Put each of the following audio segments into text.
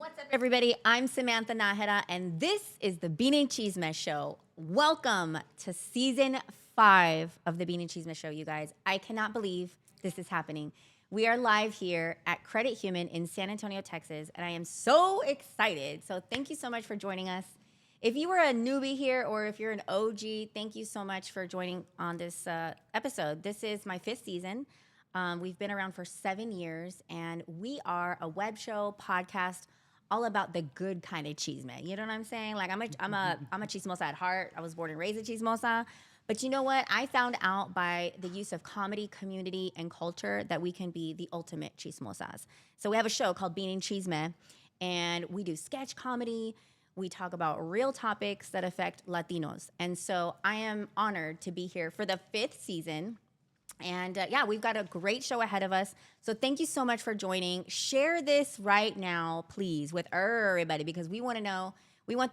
What's up, everybody? I'm Samantha Nájera, and this is the Bean and Chisme Show. Welcome to Season 5 of the Bean and Chisme Show, you guys. I cannot believe this is happening. We are live here at Credit Human in San Antonio, Texas, and I am so excited. So thank you so much for joining us. If you were a newbie here or if you're an OG, thank you so much for joining on this episode. This is my 5th season. We've been around for 7 years, and we are a web show, podcast, all about the good kind of chisme. You know what I'm saying? Like I'm a chismosa at heart. I was born and raised a chismosa. But you know what? I found out by the use of comedy, community, and culture that we can be the ultimate chismosas. So we have a show called Bean and Chisme, and we do sketch comedy. We talk about real topics that affect Latinos. And so I am honored to be here for the 5th season. And yeah, we've got a great show ahead of us. So thank you so much for joining. Share this right now, please, with everybody, because we want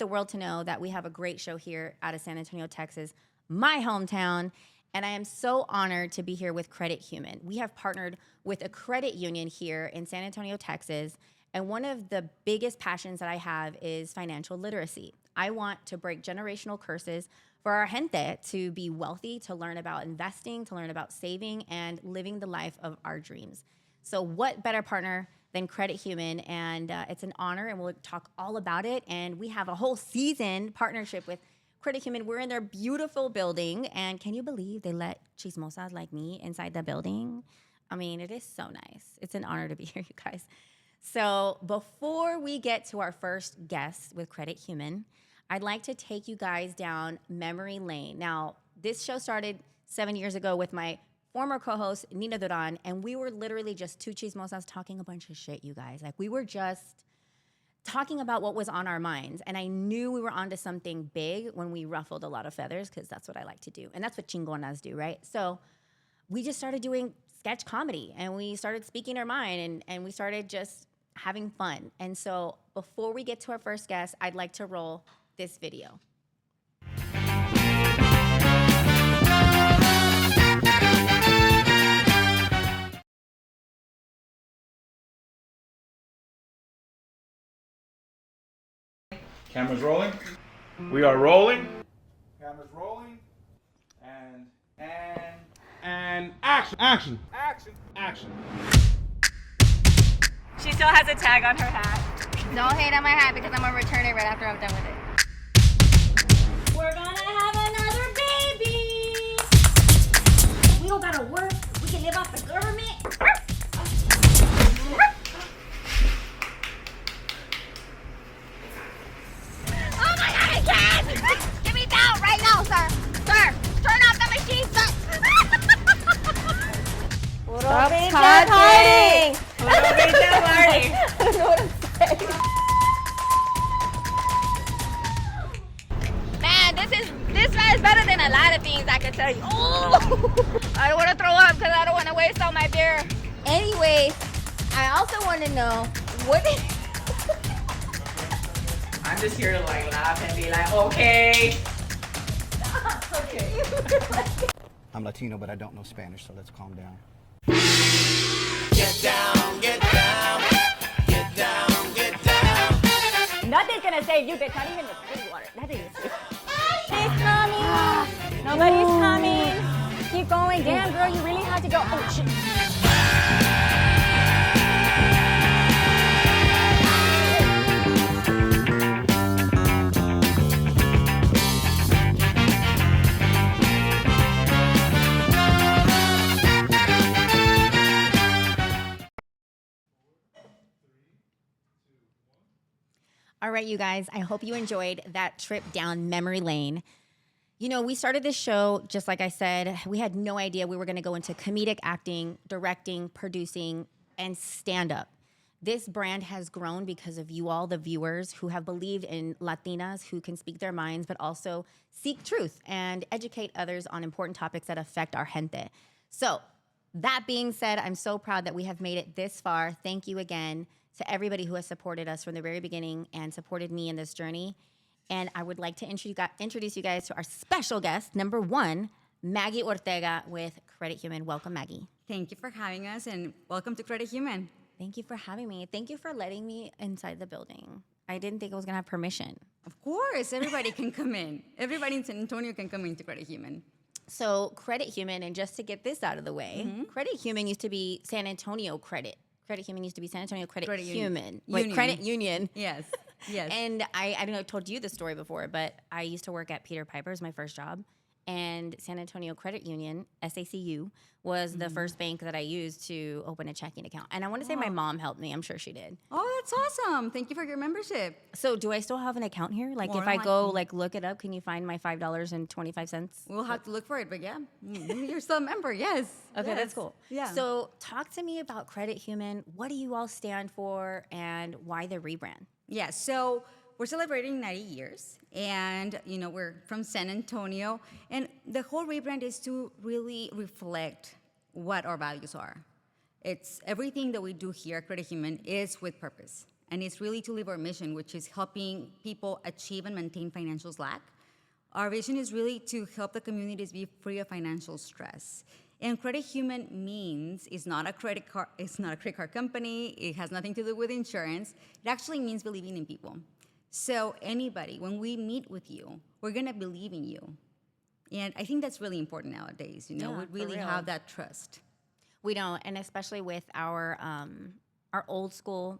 the world to know that we have a great show here out of San Antonio, Texas, my hometown. And I am so honored to be here with Credit Human. We have partnered with a credit union here in San Antonio, Texas. And one of the biggest passions that I have is financial literacy. I want to break generational curses for our gente to be wealthy, to learn about investing, to learn about saving, and living the life of our dreams. So what better partner than Credit Human? And it's an honor, and we'll talk all about it. And we have a whole season partnership with Credit Human. We're in their beautiful building, and can you believe they let chismosas like me inside the building? I mean, it is so nice. It's an honor to be here, you guys. So before we get to our first guest with Credit Human, I'd like to take you guys down memory lane. Now, this show started 7 years ago with my former co-host, Nina Duran, and we were literally just two chismosas talking a bunch of shit, you guys. Like, we were just talking about what was on our minds, and I knew we were onto something big when we ruffled a lot of feathers, because that's what I like to do, and that's what chingonas do, right? So we just started doing sketch comedy, and we started speaking our mind, and we started just having fun. And so before we get to our first guest, I'd like to roll this video. Cameras rolling. We are rolling. Cameras rolling. And action. She still has a tag on her hat. Don't hate on my hat because I'm gonna return it right after I'm done with it. We're gonna have another baby. We don't gotta work. We can live off the government. Oh my god, I can't! Give me down right now, sir! Sir, turn off the machine, sir! Stop talking! Puro Pinche party! I don't know what I'm saying. Man, this is better than a lot of things I can tell you. Oh! I don't want to throw up because I don't want to waste all my beer. Anyways, I also want to know what... I'm just here to like laugh and be like, okay. Okay. I'm Latino, but I don't know Spanish, so let's calm down. Get down, get down, get down, get down. Nothing's gonna save you, bitch. Not even the spring water. Nothing is. Nobody's coming. Nobody's coming. Keep going. Damn, girl, you really had to go. Oh, shit. All right, you guys, I hope you enjoyed that trip down memory lane. You know, we started this show, just like I said, we had no idea we were going to go into comedic acting, directing, producing, and stand-up. This brand has grown because of you all, the viewers, who have believed in Latinas who can speak their minds, but also seek truth and educate others on important topics that affect our gente. So that being said, I'm so proud that we have made it this far. Thank you again to everybody who has supported us from the very beginning and supported me in this journey. And I would like to introduce you guys to our special guest, number 1, Maggy Ortega with Credit Human. Welcome, Maggy. Thank you for having us, and welcome to Credit Human. Thank you for having me. Thank you for letting me inside the building. I didn't think I was gonna have permission. Of course, everybody can come in. Everybody in San Antonio can come into Credit Human. So Credit Human, and just to get this out of the way, Credit Human used to be San Antonio Credit. Credit Human used to be San Antonio Credit Human. Like Credit Union. Yes. Yes. And I don't know, I told you the story before, but I used to work at Peter Piper's, my first job. And San Antonio Credit Union, SACU, was the first bank that I used to open a checking account. And I want to say my mom helped me. I'm sure she did. Oh, that's awesome. Thank you for your membership. So do I still have an account here? Like More if I than go likely. like look it up, can you find my $5.25? We'll have to look for it, but yeah, you're still a member, yes. Okay, Yes. that's cool. Yeah. So talk to me about Credit Human. What do you all stand for and why the rebrand? Yeah, so we're celebrating 90 years, and we're from San Antonio, and the whole rebrand is to really reflect what our values are. It's everything that we do here at Credit Human is with purpose, and it's really to live our mission, which is helping people achieve and maintain financial slack. Our vision is really to help the communities be free of financial stress. And Credit Human means it's not a credit card company. It has nothing to do with insurance. It actually means believing in people. So anybody, when we meet with you, we're gonna believe in you. And I think that's really important nowadays. Yeah, we for really real. have that trust. We don't, and especially with our old school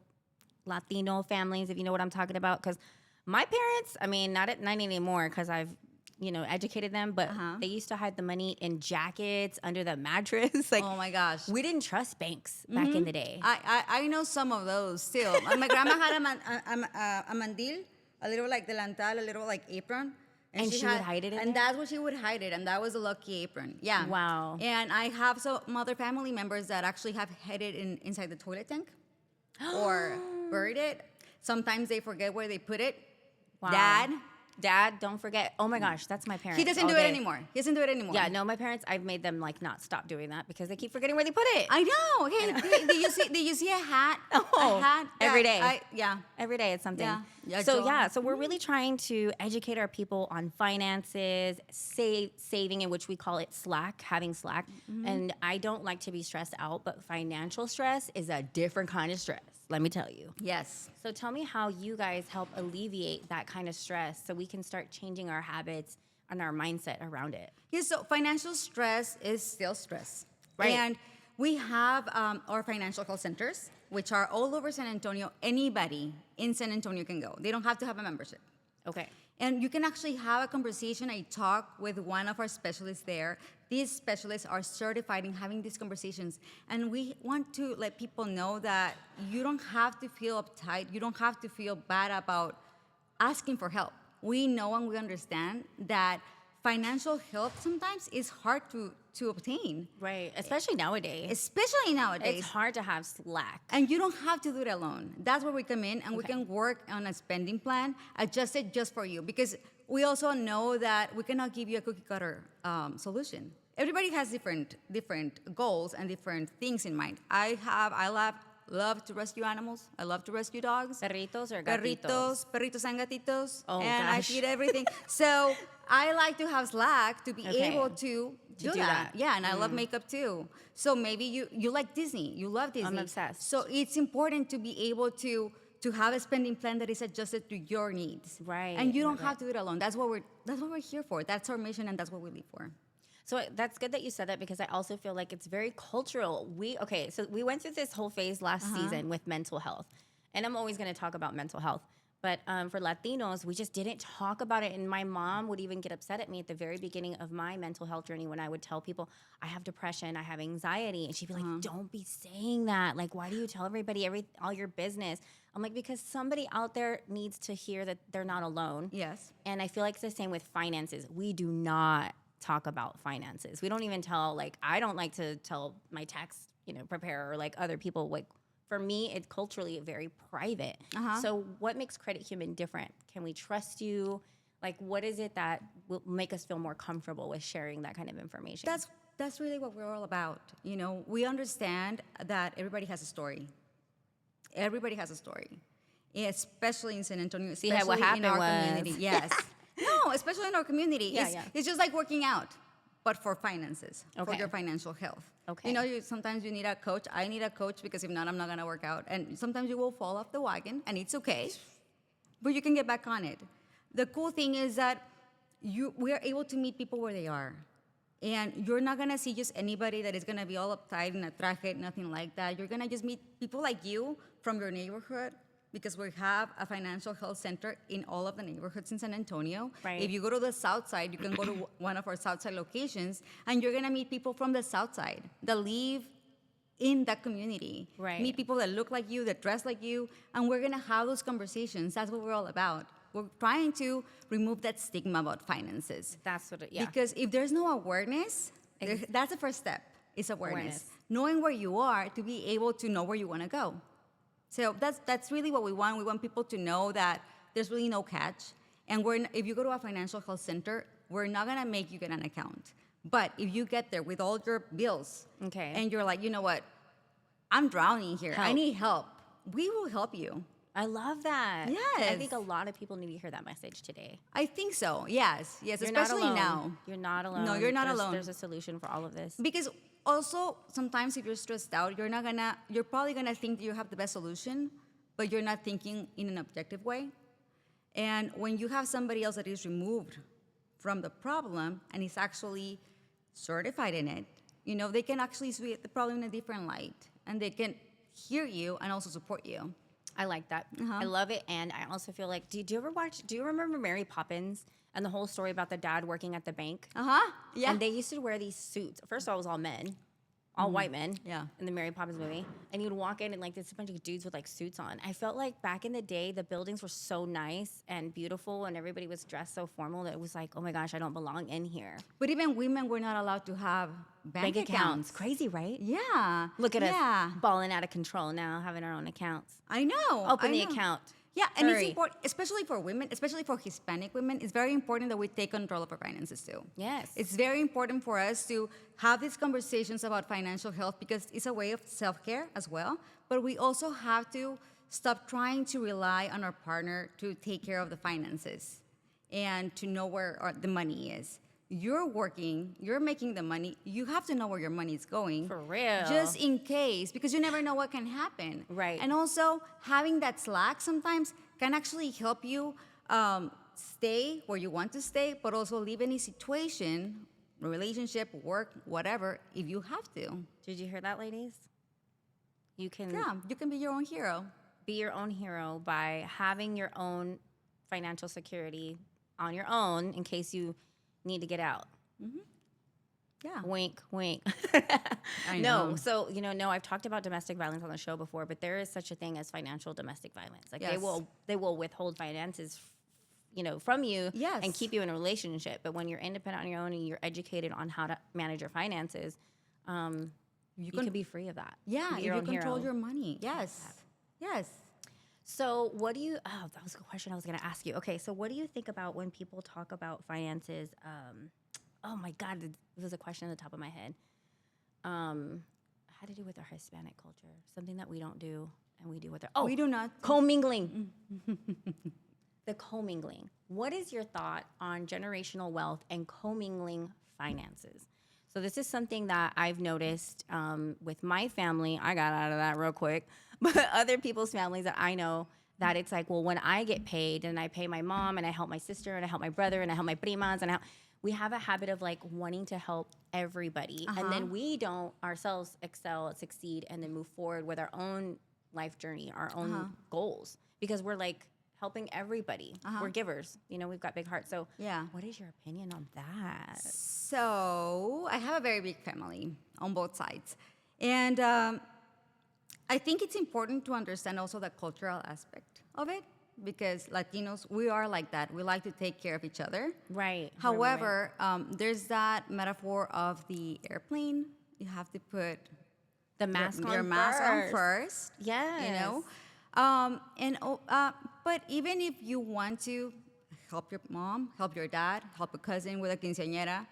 Latino families, if you know what I'm talking about. Because my parents, I mean, not anymore, because I've educated them, but they used to hide the money in jackets under the mattress. Like, Oh my gosh. we didn't trust banks back in the day. I know some of those still. My grandma had a mandil, a little like delantal, a little like apron. And she would hide it in And there? that's what she would hide it, and that was a lucky apron. Yeah. Wow. And I have some other family members that actually have hid it inside the toilet tank or buried it. Sometimes they forget where they put it. Wow. Dad, don't forget. Oh my gosh, that's my parents. He doesn't all do it day. anymore. He doesn't do it anymore. Yeah, no, my parents, I've made them like not stop doing that because they keep forgetting where they put it. I know. Hey, did you see a hat? Oh, a hat? every day. Yeah. Every day it's something. Yeah. Yeah, So Joel. yeah, so we're really trying to educate our people on finances, saving, in which we call it slack, having slack. And I don't like to be stressed out, but financial stress is a different kind of stress, let me tell you. Yes. So tell me how you guys help alleviate that kind of stress so we can start changing our habits and our mindset around it. Yeah, so financial stress is still stress. Right. And we have our financial call centers, which are all over San Antonio. Anybody in San Antonio can go. They don't have to have a membership. Okay. And you can actually have a conversation. I talk with one of our specialists there. These specialists are certified in having these conversations. And we want to let people know that you don't have to feel uptight. You don't have to feel bad about asking for help. We know and we understand that financial help sometimes is hard to obtain, Right. Especially nowadays. especially nowadays. It's hard to have slack. And you don't have to do it alone. That's where we come in, and we can work on a spending plan adjusted just for you. Because we also know that we cannot give you a cookie cutter solution. Everybody has different goals and different things in mind. I love to rescue animals. I love to rescue dogs. Perritos or gatitos? Perritos and gatitos. Oh, and gosh. I feed everything. So I like to have slack to be Okay. able to do that. Yeah, and I love makeup too. So maybe you like Disney. You love Disney. obsessed. So it's important to be able to have a spending plan that is adjusted to your needs. Right, And you don't right, have to do it alone. That's what we're here for. That's our mission, and that's what we live for. So that's good that you said that because I also feel like it's very cultural. So we went through this whole phase last season with mental health. And I'm always going to talk about mental health. But for Latinos, we just didn't talk about it. And my mom would even get upset at me at the very beginning of my mental health journey when I would tell people, I have depression, I have anxiety. And she'd be like, don't be saying that. Like, why do you tell everybody all your business? I'm like, because somebody out there needs to hear that they're not alone. Yes. And I feel like it's the same with finances. We do not talk about finances. We don't even tell, I don't like to tell my tax, preparer or other people. For me, it's culturally very private. So what makes Credit Human different? Can we trust you? What is it that will make us feel more comfortable with sharing that kind of information? That's really what we're all about. We understand that everybody has a story. Everybody has a story, especially in San Antonio, especially what happened in our was- community. Yes. No, especially in our community. Yeah, it's, yeah. it's just like working out. but for finances, for Okay. your financial health. Okay. You know, sometimes you need a coach. I need a coach because if not, I'm not gonna work out. And sometimes you will fall off the wagon, and it's okay, but you can get back on it. The cool thing is that we are able to meet people where they are. And you're not gonna see just anybody that is gonna be all uptight in a traje, nothing like that. You're gonna just meet people like you from your neighborhood, because we have a financial health center in all of the neighborhoods in San Antonio. Right. If you go to the south side, you can go to one of our south side locations, and you're gonna meet people from the south side that live in that community. Right. Meet people that look like you, that dress like you, and we're gonna have those conversations. That's what we're all about. We're trying to remove that stigma about finances. That's what yeah. Because if there's no awareness, that's the first step, is awareness. Awareness. Knowing where you are to be able to know where you want to go. So that's really what we want. We want people to know that there's really no catch. And if you go to a financial health center, we're not going to make you get an account. But if you get there with all your bills, Okay. and you're like, you know what, I'm drowning here. I Help. need help. We will help you. I love that. I Yes. think a lot of people need to hear that message today. I think so. Yes. Yes. You're Especially not alone. now. You're not alone. No, you're not There's- alone. There's a solution for all of this. Because also sometimes if you're stressed out, you're probably gonna think that you have the best solution, but you're not thinking in an objective way. And when you have somebody else that is removed from the problem and is actually certified in it, you know, they can actually see the problem in a different light, and they can hear you and also support you. I like that. I love it. And I also feel like, do you remember Mary Poppins and the whole story about the dad working at the bank? Yeah. And they used to wear these suits. First of all, it was all men, all white men. Yeah. In the Mary Poppins movie. And you'd walk in and like there's a bunch of dudes with like suits on. I felt like back in the day, the buildings were so nice and beautiful and everybody was dressed so formal that it was like, oh my gosh, I don't belong in here. But even women were not allowed to have bank accounts. Crazy, right? Yeah. Look at yeah. us balling out of control now, having our own accounts. I know. Open I the know. account. Yeah, and Hurry. it's important, especially for women, especially for Hispanic women, it's very important that we take control of our finances too. Yes. It's very important for us to have these conversations about financial health because it's a way of self-care as well. But we also have to stop trying to rely on our partner to take care of the finances and to know where the money is. You're working, you're making the money, you have to know where your money is going. For real. Just in case, because you never know what can happen. Right. And also, having that slack sometimes can actually help you stay where you want to stay, but also leave any situation, relationship, work, whatever, if you have to. Did you hear that, ladies? You can Yeah, you can be your own hero. be your own hero by having your own financial security on your own in case you need to get out. Yeah. Wink, wink. I No, know. so no, I've talked about domestic violence on the show before, but there is such a thing as financial domestic violence. Like Yes. they will withhold finances, from you Yes. and keep you in a relationship. But when you're independent on your own and you're educated on how to manage your finances, you can be free of that. Yeah, Be if your you own control hero. your money. Yes. Yes. So what do you, that was a question I was going to ask you. Okay, so what do you think about when people talk about finances? Oh my God, it was a question at the top of my head. Had to do with our Hispanic culture, something that we don't do and we do with our, We do not. commingling. The commingling. What is your thought on generational wealth and commingling finances? So this is something that I've noticed with my family. I got out of that real quick. But other people's families that I know, that it's like, well, when I get paid and I pay my mom and I help my sister and I help my brother and I help my primas and we have a habit of like wanting to help everybody. And then we don't ourselves excel, succeed, and then move forward with our own life journey, our own goals. Because we're like helping everybody. We're givers. We've got big hearts. So Yeah. what is your opinion on that? So I have a very big family on both sides. And I think it's important to understand also the cultural aspect of it because Latinos, we are like that. We like to take care of each other. Right. However, there's that metaphor of the airplane. You have to put the mask your on mask on first. first. Yes. But even if you want to help your mom, help your dad, help a cousin with a quinceañera,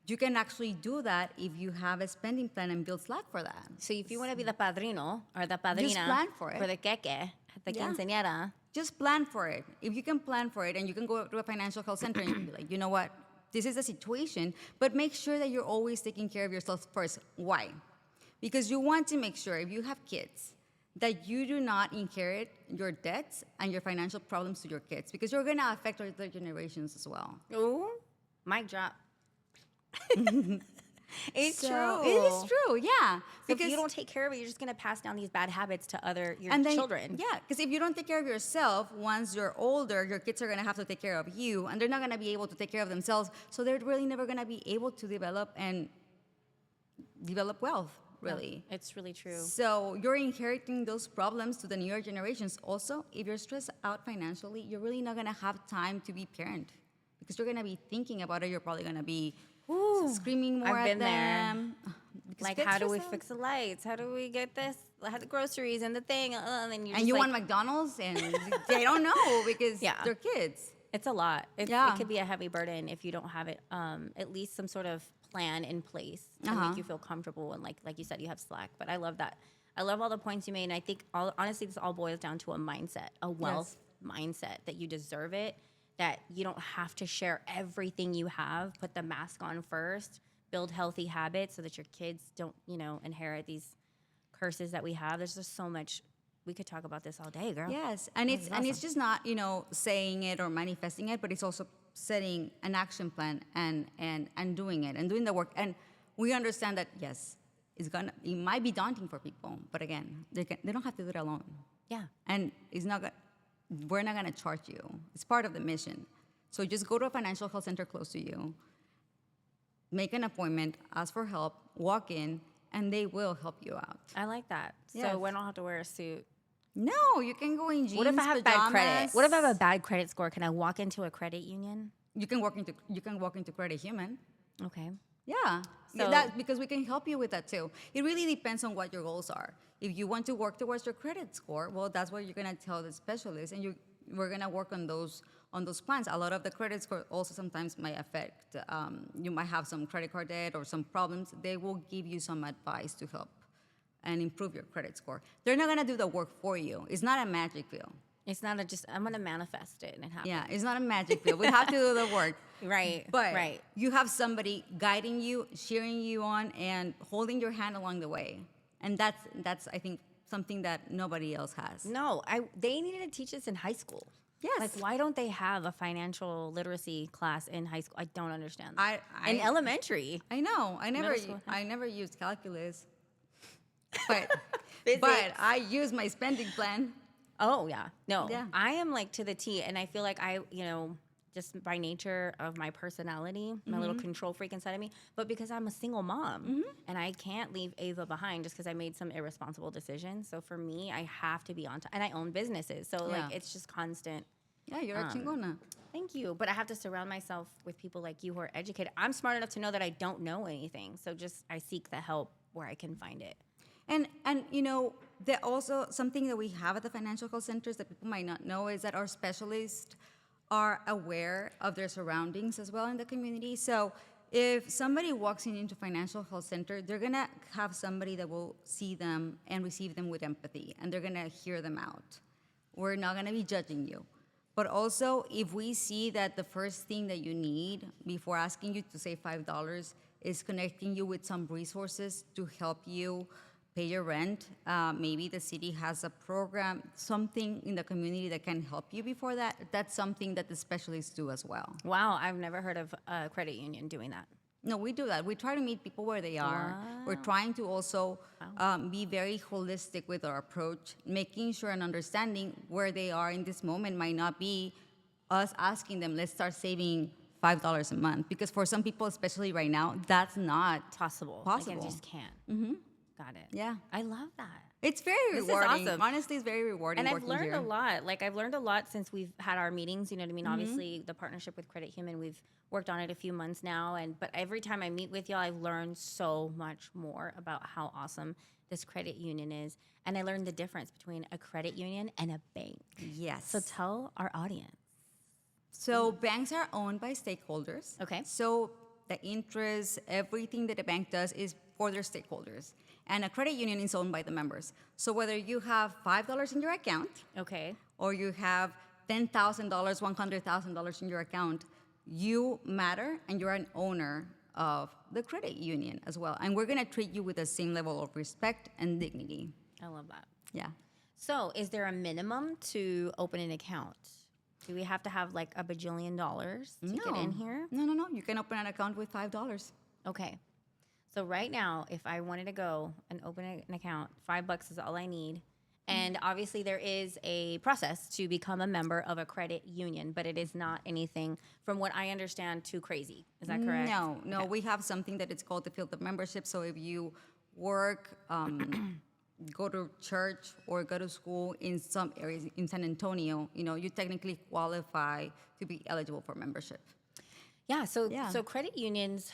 you can actually do that if you have a spending plan and build slack for that. So if you want to be the padrino or the padrina plan for it. for the queque at the Yeah. quinceañera, Just plan for it. If you can plan for it and you can go to a financial health center and you can be like, you know what? this is the situation, but make sure that you're always taking care of yourself first. Why? Because you want to make sure if you have kids that you do not inherit your debts and your financial problems to your kids, because you're going to affect other generations as well. Ooh, mic drop. It's So, true. It is true, yeah. So if you don't take care of it, you're just going to pass down these bad habits to your and then, children. Yeah, because if you don't take care of yourself, once you're older, your kids are going to have to take care of you, and they're not going to be able to take care of themselves, so they're really never going to be able to develop wealth, really. No, it's really true. So you're inheriting those problems to the newer generations. Also, if you're stressed out financially, you're really not going to have time to be parent, because you're going to be thinking about it. You're probably going to be screaming more I've at been there. them. Because Like, kids how do we stress out. fix the lights? How do we get this? The groceries and the thing. And then And you want McDonald's, and they don't know because Yeah. they're kids. it's a lot. It Yeah. could be a heavy burden if you don't have it. At least some sort of plan in place to Uh-huh. make you feel comfortable. And like you said, you have slack. But I love that. I love all the points you made. And I think honestly, this all boils down to a mindset, a wealth mindset, that you deserve it, that you don't have to share everything you have. Put the mask on first. Build healthy habits so that your kids don't, inherit these curses that we have. There's just so much. We could talk about this all day, girl. Yes, and This it's is just not saying it or manifesting it, but it's also setting an action plan and doing it and doing the work. And we understand that yes, it might be daunting for people, but again, they don't have to do it alone. Yeah. And we're not gonna charge you. It's part of the mission. So just go to a financial health center close to you. Make an appointment, ask for help, walk in, and they will help you out. I like that. Yes. So we don't have to wear a suit. No, you can go in jeans, What if I have bad credit? pajamas. What if I have a bad credit score? Can I walk into a credit union? You can walk into Credit Human. Okay. Yeah, So- because we can help you with that too. It really depends on what your goals are. If you want to work towards your credit score, well, that's what you're gonna tell the specialist, and we're gonna work on those plans. A lot of the credit score also sometimes might affect. You might have some credit card debt or some problems. They will give you some advice to help and improve your credit score. They're not gonna do the work for you. It's not a magic pill. It's not I'm going to manifest it and it happens. Yeah, it's not a magic pill. We have to do the work. Right. But right. you have somebody guiding you, cheering you on, and holding your hand along the way. And that's I think something that nobody else has. No, they needed to teach this in high school. Yes. Like, why don't they have a financial literacy class in high school? I don't understand. I in elementary. I know. Middle school. I never used calculus. But Physics. but I use my spending plan. Oh yeah, no, Yeah. I am like to the T, and I feel like just by nature of my personality, my little control freak inside of me, but because I'm a single mom and I can't leave Ava behind just because I made some irresponsible decisions. So for me, I have to be on time, and I own businesses, so Yeah. like it's just constant. Yeah, you're a chingona. Thank you, but I have to surround myself with people like you who are educated. I'm smart enough to know that I don't know anything, so I seek the help where I can find it. And there also something that we have at the financial call centers that people might not know is that our specialists are aware of their surroundings as well in the community. So if somebody walks into financial health center, they're gonna have somebody that will see them and receive them with empathy, and they're gonna hear them out. We're not gonna be judging you. But also, if we see that the first thing that you need before asking you to save $5 is connecting you with some resources to help you pay your rent, maybe the city has a program, something in the community that can help you before that, that's something that the specialists do as well. Wow, I've never heard of a credit union doing that. No, we do that. We try to meet people where they are. We're trying to also be very holistic with our approach, making sure and understanding where they are in this moment might not be us asking them, let's start saving $5 a month. Because for some people, especially right now, that's not Possible. Possible. Like, I just can't. Mm-hmm. Got it. Yeah. I love that. It's very This is rewarding. awesome. Honestly, it's very rewarding. And I've working learned here. a lot. Like, I've learned a lot since we've had our meetings. You know what I mean? Obviously, the partnership with Credit Human, we've worked on it a few months now. But every time I meet with y'all, I've learned so much more about how awesome this credit union is. And I learned the difference between a credit union and a bank. Yes. So tell our audience. So banks are owned by stakeholders. Okay. So the interest, everything that a bank does is for their stakeholders. And a credit union is owned by the members. So whether you have $5 in your account Okay. or you have $10,000, $100,000 in your account, you matter and you're an owner of the credit union as well. And we're going to treat you with the same level of respect and dignity. I love that. Yeah. So, is there a minimum to open an account? Do we have to have like a bajillion dollars to get in here? No. You can open an account with $5. Okay. So right now, if I wanted to go and open an account, $5 is all I need. And obviously there is a process to become a member of a credit union, but it is not anything, from what I understand, too crazy. Is that correct? No. Okay. We have something that it's called the field of membership. So if you work, go to church or go to school in some areas in San Antonio, you technically qualify to be eligible for membership. Yeah. So Yeah. so credit unions,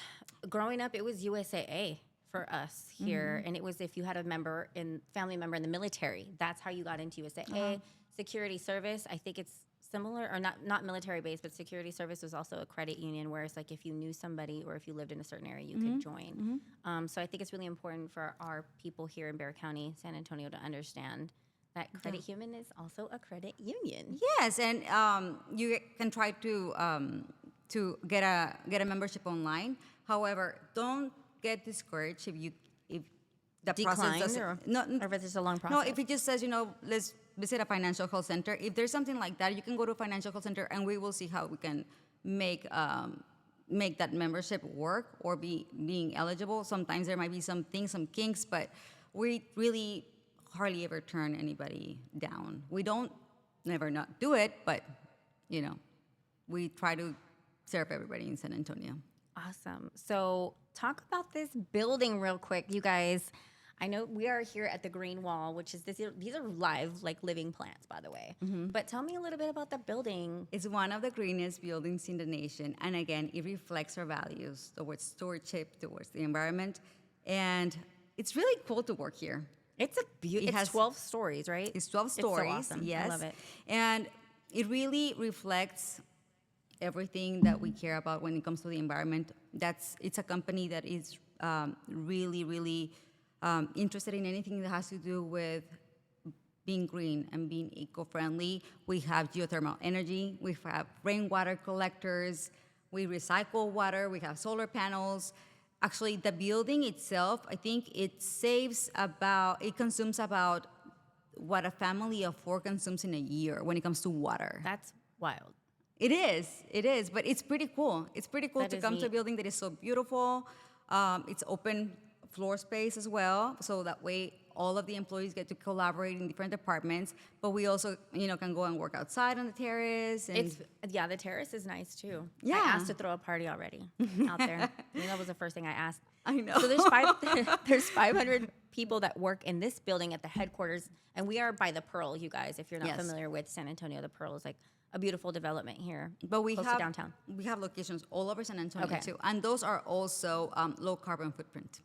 growing up, it was USAA for us here, and it was if you had a family member in the military. That's how you got into USAA. Security service, I think it's similar, or not military based, but security service was also a credit union, where it's like if you knew somebody or if you lived in a certain area, you could join. So I think it's really important for our people here in Bexar County, San Antonio, to understand that credit union is also a credit union. Yes, and you can try to get a membership online. However, don't get discouraged if the process Declined, doesn't. or if it's just a long No, process. if it just says, let's visit a financial health center. If there's something like that, you can go to a financial health center, and we will see how we can make that membership work or being eligible. Sometimes there might be some kinks, but we really hardly ever turn anybody down. We don't never not do it, but we try to serve everybody in San Antonio. Awesome. So talk about this building real quick, you guys. I know we are here at the Green Wall, which is these are live, like living plants, by the way. But tell me a little bit about the building. It's one of the greenest buildings in the nation. And again, it reflects our values towards stewardship, towards the environment. And it's really cool to work here. It's It has 12 stories, right? It's 12 stories. It's so awesome. Yes. I love it. And it really reflects everything that we care about when it comes to the environment. It's a company that is really, really interested in anything that has to do with being green and being eco-friendly. We have geothermal energy. We have rainwater collectors. We recycle water. We have solar panels. Actually, the building itself, I think it consumes about what a family of 4 consumes in a year when it comes to water. That's wild. It is, but it's pretty cool. It's pretty cool That to is come to a neat. building that is so beautiful. It's open floor space as well, so that way all of the employees get to collaborate in different departments. But we also, can go and work outside on the terrace. And The terrace is nice too. Yeah. I asked to throw a party already out there. That was the first thing I asked. I know. So there's 500 people that work in this building at the headquarters, and we are by the Pearl, you guys. If you're not Yes. familiar with San Antonio, the Pearl is like a beautiful development here. But we close have to downtown. We have locations all over San Antonio Okay. too, and those are also low carbon footprint.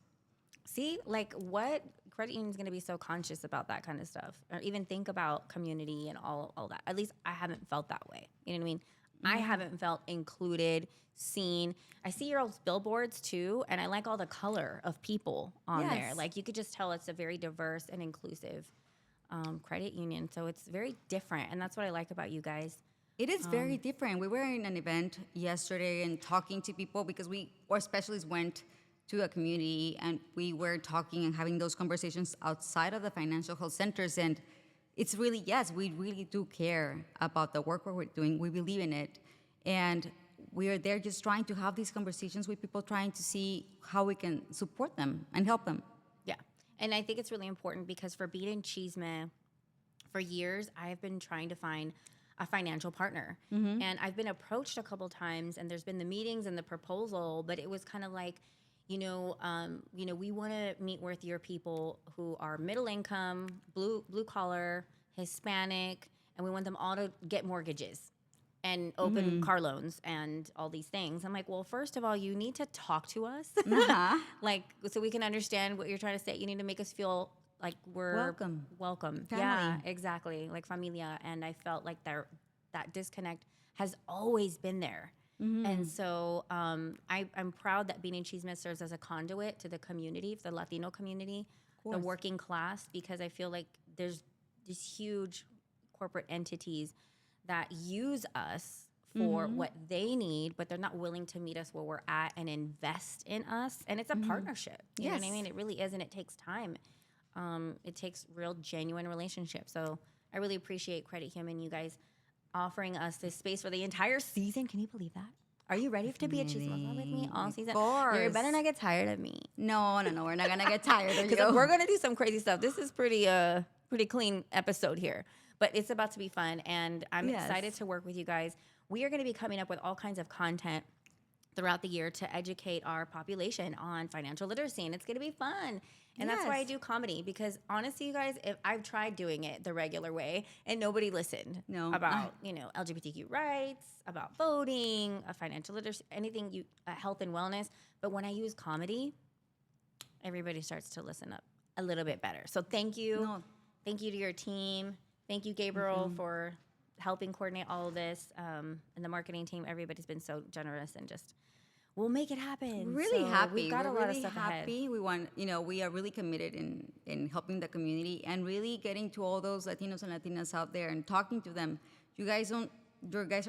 See, like what credit union is going to be so conscious about that kind of stuff, or even think about community and all that. At least I haven't felt that way. You know what I mean? I haven't felt included, seen. I see your old billboards too, and I like all the color of people on there. Yes. Like you could just tell it's a very diverse and inclusive credit union. So it's very different, and that's what I like about you guys. It is very different. We were in an event yesterday and talking to people because our specialists went to a community and we were talking and having those conversations outside of the financial health centers. And it's really, yes, we really do care about the work we're doing. We believe in it. And we are there just trying to have these conversations with people, trying to see how we can support them and help them. Yeah. And I think it's really important because for Bean Chisme, for years, I've been trying to find a financial partner. And I've been approached a couple times, and there's been the meetings and the proposal, but it was kind of like, we want to meet with your people who are middle income, blue collar, Hispanic, and we want them all to get mortgages and open car loans and all these things. I'm like, well, first of all, you need to talk to us, like so we can understand what you're trying to say. You need to make us feel like we're welcome. Family. Yeah, exactly, like familia. And I felt like that disconnect has always been there. And so I'm proud that Bean Chisme serves as a conduit to the community, the Latino community, the working class, because I feel like there's these huge corporate entities that use us for what they need, but they're not willing to meet us where we're at and invest in us. And it's a partnership. You know what I mean? It really is, and it takes time. It takes real, genuine relationships. So I really appreciate Credit Human, you guys offering us this space for the entire season. Can you believe that? Are you ready to be a chismosa with me all season? Of course. You better not get tired of me. No, we're not gonna get tired of Because you. we're gonna do some crazy stuff. This is pretty clean episode here, but it's about to be fun, and I'm excited to work with you guys. We are going to be coming up with all kinds of content throughout the year to educate our population on financial literacy, and it's going to be fun. And that's why I do comedy, because honestly, you guys, if I've tried doing it the regular way and nobody listened about, LGBTQ rights, about voting, financial literacy, anything, health and wellness. But when I use comedy, everybody starts to listen up a little bit better. So thank you. Thank you to your team. Thank you, Gabriel, for helping coordinate all of this. And the marketing team, everybody's been so generous, and just, we'll make it happen. Really happy. We've got We're a lot really of stuff happy. We want, we are really committed in helping the community and really getting to all those Latinos and Latinas out there and talking to them. You guys are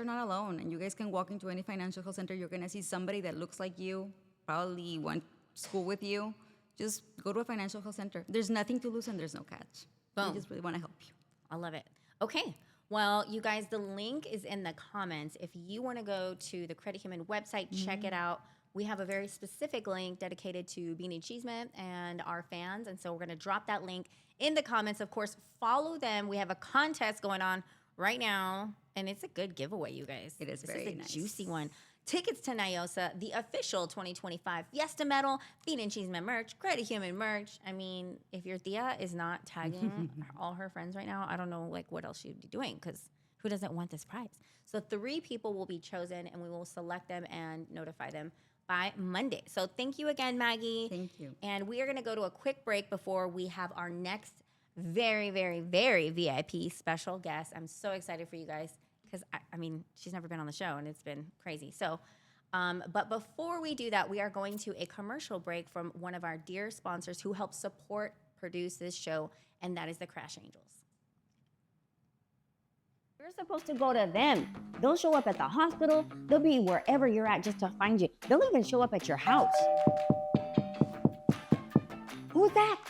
not alone, and you guys can walk into any financial health center. You're gonna see somebody that looks like you, probably went to school with you. Just go to a financial health center. There's nothing to lose and there's no catch. Boom. We just really want to help you. I love it. Okay. Well, you guys, the link is in the comments. If you want to go to the Credit Human website, check it out. We have a very specific link dedicated to Beanie Chisme and our fans. And so we're going to drop that link in the comments. Of course, follow them. We have a contest going on right now, and it's a good giveaway, you guys. It is this very is a nice. Juicy one. Tickets to Nyosa, the official 2025 Fiesta Medal, Beanie Chisme merch, Credit Human merch. I mean, if your tia is not tagging all her friends right now, I don't know what else she'd be doing, because who doesn't want this prize? So 3 people will be chosen, and we will select them and notify them by Monday. So thank you again, Maggie. Thank you. And we are going to go to a quick break before we have our next very, very, very VIP special guest. I'm so excited for you guys, because I mean, she's never been on the show, and it's been crazy. So, but before we do that, we are going to a commercial break from one of our dear sponsors who helps produce this show, and that is the Crash Angels. You're supposed to go to them. They'll show up at the hospital. They'll be wherever you're at just to find you. They'll even show up at your house. Who's that?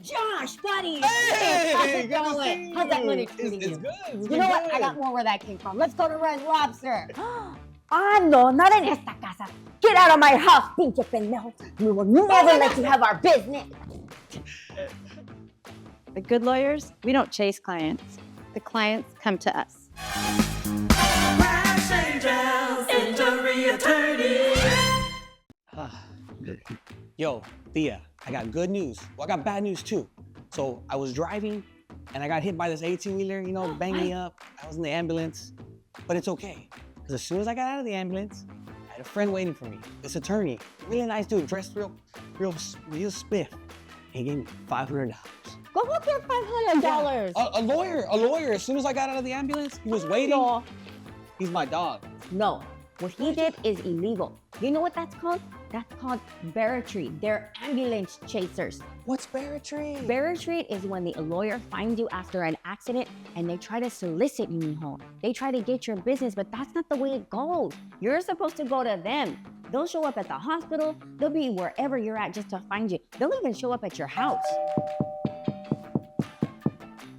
Josh, buddy. Hey, how's it good to going? see How's that you. money It's treating you? good. It's You been know what? good. I got more where that came from. Let's go to Red Lobster. Ah, no, not in esta casa. Get out of my house, pinche pendejo. We will never let you have our business. The good lawyers, we don't chase clients. The clients come to us. Yo, Thea, I got good news. Well, I got bad news too. So I was driving and I got hit by this 18-wheeler, banged me up. I was in the ambulance, but it's okay. Because as soon as I got out of the ambulance, I had a friend waiting for me. This attorney, really nice dude, dressed real spiff. He gave me $500. Go get your $500. A lawyer. As soon as I got out of the ambulance, he was waiting. No. He's my dog. No, what he did is illegal. You know what that's called? That's called barratry. They're ambulance chasers. What's barratry? Barratry is when the lawyer finds you after an accident and they try to solicit you, mijo. They try to get your business, but that's not the way it goes. You're supposed to go to them. They'll show up at the hospital. They'll be wherever you're at just to find you. They'll even show up at your house.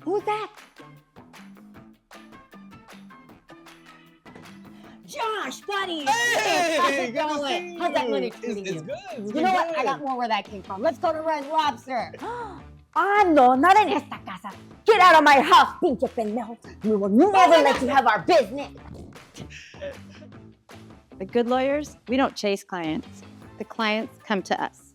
Who's that? Josh, buddy. Hey, how's it good to going? see How's that you. money It's treating you? good. It's You been know what? good. I got more where that came from. Let's go to Red Lobster. Ah, no, not in esta casa. Get out of my house, pinche pendejo. We will never let you have our business. The good lawyers, we don't chase clients. The clients come to us.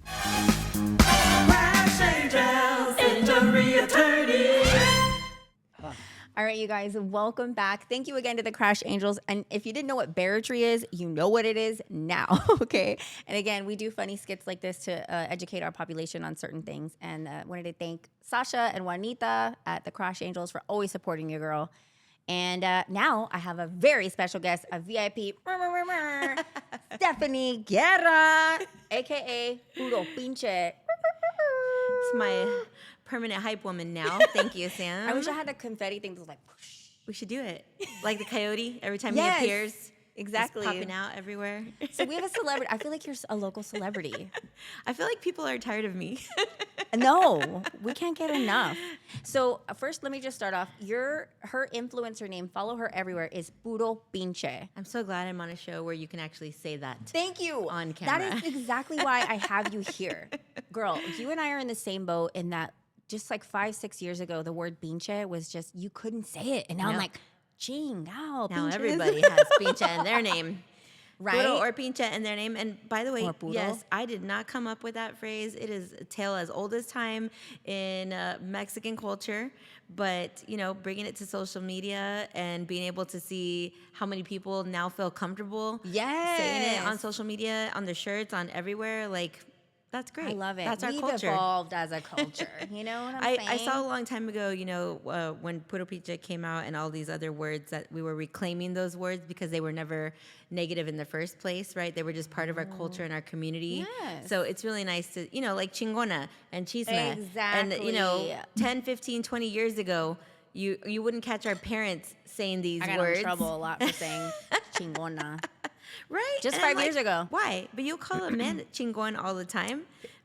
All right, you guys, welcome back. Thank you again to the Crash Angels. And if you didn't know what barratry is, you know what it is now, okay? And again, we do funny skits like this to educate our population on certain things. And wanted to thank Sasha and Juanita at the Crash Angels for always supporting your girl. And now I have a very special guest, a VIP, Stephanie Guerra, a.k.a. Puro Pinche. It's my permanent hype woman now. Thank you, Sam. I wish I had a confetti thing that was like, whoosh. We should do it. Like the coyote, every time Yes, he appears. exactly. Just popping out everywhere. So we have a celebrity. I feel like you're a local celebrity. I feel like people are tired of me. No, we can't get enough. So first, let me just start off. Her influencer name, follow her everywhere, is Puro Pinche. I'm so glad I'm on a show where you can actually say that. Thank you. On camera. That is exactly why I have you here. Girl, you and I are in the same boat in that just like 5-6 years ago, the word pinche was just, you couldn't say it. And now I'm No. like, chingao, Now pinches. everybody has pinche in their name. Right? Puro or pinche in their name. And by the way, Or puro. yes, I did not come up with that phrase. It is a tale as old as time in Mexican culture. But, you know, bringing it to social media and being able to see how many people now feel comfortable saying it on Yes. social media, on their shirts, on everywhere, like, that's great. I love it. That's our We've culture. evolved as a culture. You know what I'm saying? I saw a long time ago, you know, when Puro Pinche came out and all these other words that we were reclaiming those words because they were never negative in the first place, right? They were just part of our culture and our community. Yes. So it's really nice to, you know, like chingona and chisme. And, you know, Exactly. 10, 15, 20 years ago, you wouldn't catch our parents saying these I got words. in trouble a lot for saying chingona. Right? Just And I'm 5 years ago. Why? But you'll call a man chingon all the time.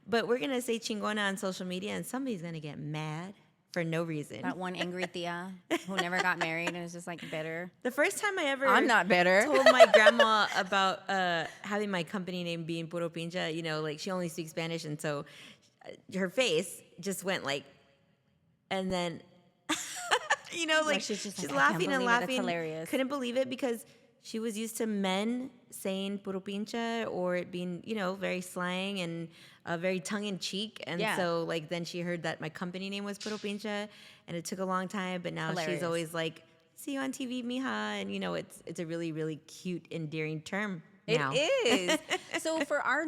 But we're going to say chingona on social media and somebody's going to get mad for no reason. That one angry tia who never got married and is just like bitter. The first time I ever I'm not bitter. told my grandma about having my company name being Puro Pinche, you know, like she only speaks Spanish. And so her face just went like, and then, you know, like she's just she's like, I can't laughing and believe it. That's laughing. hilarious. Couldn't believe it because she was used to men saying Puro Pinche or it being, you know, very slang and very tongue in cheek. And Yeah. so like then she heard that my company name was Puro Pinche and it took a long time, but now Hilarious. she's always like, see you on TV, mija. And you know, it's a really, really cute, endearing term now. It is. So for our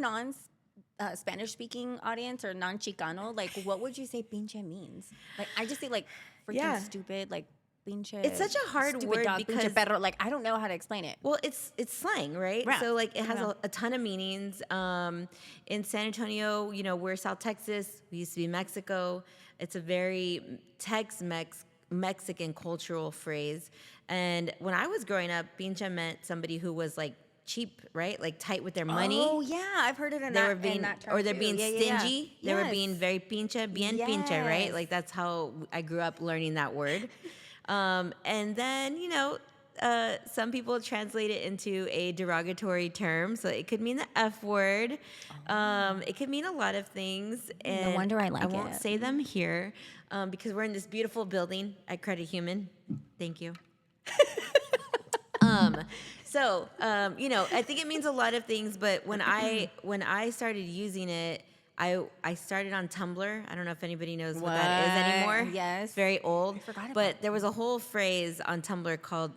Spanish speaking audience or non-Chicano, like what would you say pinche means? Like I just say like freaking Yeah. stupid, like pinche. It's such a hard stupid word dog, because- pinche perro. Like I don't know how to explain it. Well, it's slang, right? Yeah. So like it has Yeah. a ton of meanings. In San Antonio, you know, we're South Texas. We used to be Mexico. It's a very Tex-Mex Mexican cultural phrase. And when I was growing up, pinche meant somebody who was like cheap, right? Like tight with their money. Oh yeah, I've heard it in They that. were being, in that term or they're too. being Yeah, yeah, yeah. stingy. They were Yes. being very pinche, bien pinche, right? Yes. Like that's how I grew up learning that word. And then, you know, some people translate it into a derogatory term. So it could mean the F word. It could mean a lot of things. And wonder I like I won't it. say them here because we're in this beautiful building at Credit Human. Thank you. So, you know, I think it means a lot of things, but when I started using it, I started on Tumblr. I don't know if anybody knows what that is anymore. Yes. It's very old. forgot about But there was a whole phrase on Tumblr called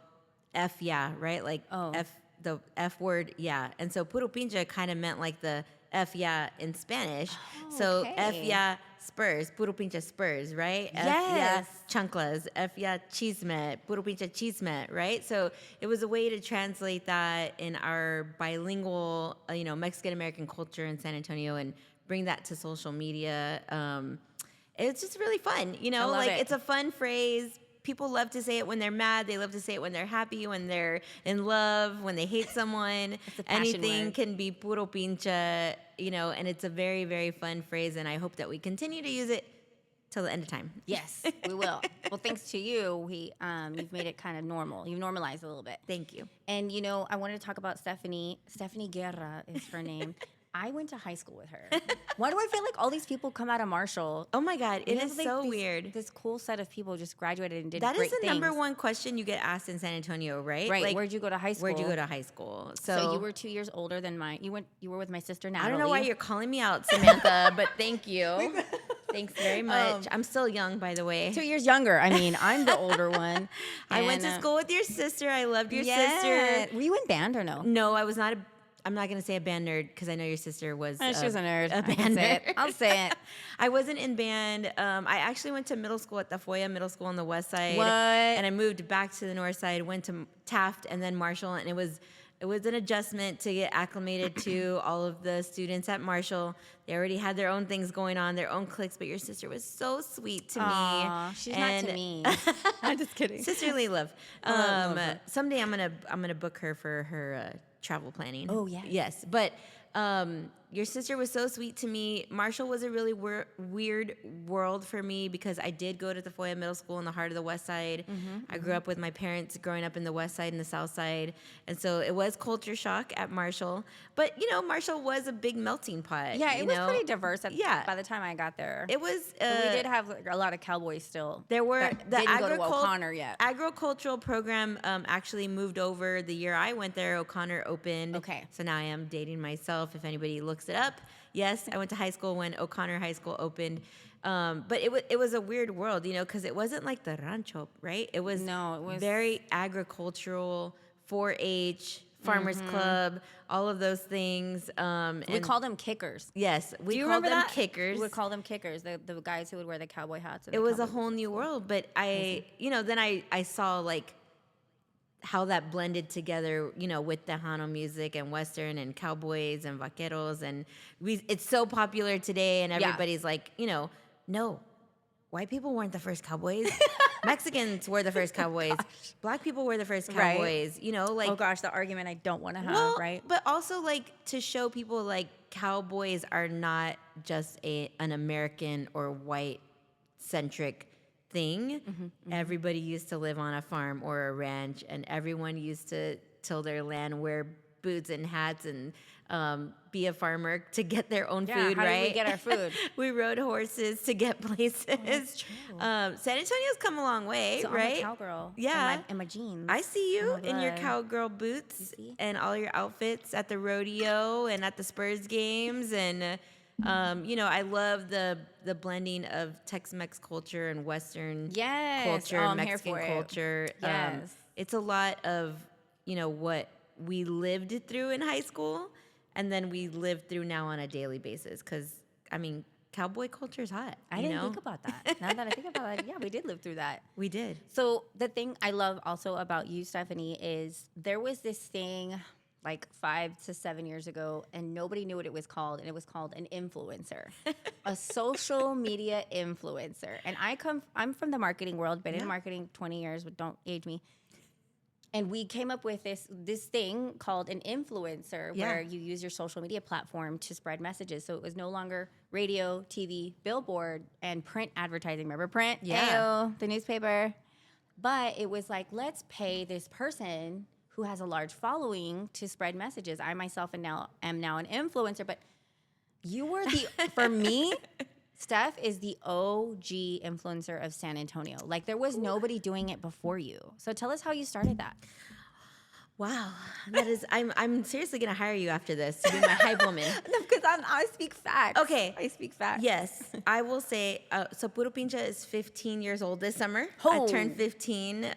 F yeah, right? Like Oh. the F word, yeah. And so Puro Pinche kind of meant like the F yeah in Spanish. So F okay. yeah Spurs, Puro Pinche Spurs, right? F yeah Yes. chanclas, F yeah chisme, Puro Pinche chisme, right? So it was a way to translate that in our bilingual, you know, Mexican American culture in San Antonio and bring that to social media. It's just really fun, you know, love like it. it's a fun phrase. People love to say it when they're mad. They love to say it when they're happy, when they're in love, when they hate someone. a passion Anything word. can be puro pinche, you know, and it's a very, very fun phrase. And I hope that we continue to use it till the end of time. Yes, we will. Well, thanks to you, you've made it kind of normal. You've normalized a little bit. Thank you. And you know, I wanted to talk about Stephanie. Stephanie Guerra is her name. I went to high school with her. Why do I feel like all these people come out of Marshall? Oh my God, it You know, is like so these- weird. This cool set of people just graduated and did That is great the things. number one question you get asked in San Antonio, right? Right. Like, Where'd you go to high school? where'd you go to high school? So you were 2 years older than mine. You were with my sister Natalie. I don't know why you're calling me out, Samantha, but thank you. Thanks very much. I'm still young, by the way. 2 years younger. I mean, I'm the older one. I went to And, school with your sister. I loved your yeah. sister. Were you in band or no? No, I was not I'm not going to say a band nerd because I know your sister was She was a nerd. a I can band say nerd. it. I'll say it. I wasn't in band. I actually went to middle school at Tafoya Middle School on the west side. What? And I moved back to the north side, went to Taft and then Marshall. And it was an adjustment to get acclimated to all of the students at Marshall. They already had their own things going on, their own cliques, but your sister was so sweet to Aw, me. she's not to me. I'm just kidding. Sisterly love. love her. Someday I'm gonna book her for her travel planning. Oh, yeah. Yes, but your sister was so sweet to me. Marshall was a really weird world for me because I did go to Tafoya Middle School in the heart of the West Side. I grew up with my parents growing up in the West Side and the South Side, and so it was culture shock at Marshall. But Marshall was a big melting pot. Yeah, it was know? pretty diverse. Yeah. By the time I got there, It was. But we did have like, a lot of cowboys still. There were that the didn't go to O'Connor yet. agricultural program actually moved over the year I went there. O'Connor opened. Okay. So now I am dating myself. If anybody looks it up, yes, I went to high school when O'Connor High School opened. But it was a weird world, because it wasn't like the rancho, right? It was very agricultural, 4-H, Farmers Club, all of those things. We called them kickers. Yes, we Do you called remember them that? kickers. We would call them kickers. The guys who would wear the cowboy hats. And It the was a cowboy whole boots. new world, but then I saw like how that blended together, with Tejano music and Western and cowboys and vaqueros, and it's so popular today, and everybody's like, no, white people weren't the first cowboys. Mexicans were the first cowboys. Black people were the first cowboys. Like Oh gosh, the argument I don't want to have, well, right? But also like to show people like cowboys are not just an American or white centric thing. Everybody used to live on a farm or a ranch, and everyone used to till their land, wear boots and hats, and be a farmer to get their own food. How right? did we get our food? We rode horses to get places. That's true. San Antonio's come a long way, So right? I'm a cowgirl. Yeah. In my jeans. I see you Oh my in your God. cowgirl boots see? and all your outfits at the rodeo and at the Spurs games, and I love the blending of Tex-Mex culture and Western Yes. culture, Oh, I'm here Mexican for it. culture. Yes. It's a lot of what we lived through in high school, and then we live through now on a daily basis. Because cowboy culture is hot. I didn't think about that. Now that I think about it, yeah, we did live through that. We did. So the thing I love also about you, Stephanie, is there was this thing like 5 to 7 years ago, and nobody knew what it was called, and it was called an influencer, a social media influencer. And I'm from the marketing world, been in marketing 20 years, but don't age me. And we came up with this thing called an influencer, where you use your social media platform to spread messages. So it was no longer radio, TV, billboard, and print advertising. Remember print? Yeah. Ayo, the newspaper. But it was like, let's pay this person who has a large following to spread messages. I myself am now an influencer, but you were for me, Steph is the OG influencer of San Antonio. Like there was nobody doing it before you. So tell us how you started that. Wow, that is. I'm seriously gonna hire you after this to be my hype woman. No, because I speak facts. Okay. I speak facts. Yes, I will say. So Puro Pinche is 15 years old this summer. Oh. I turned 15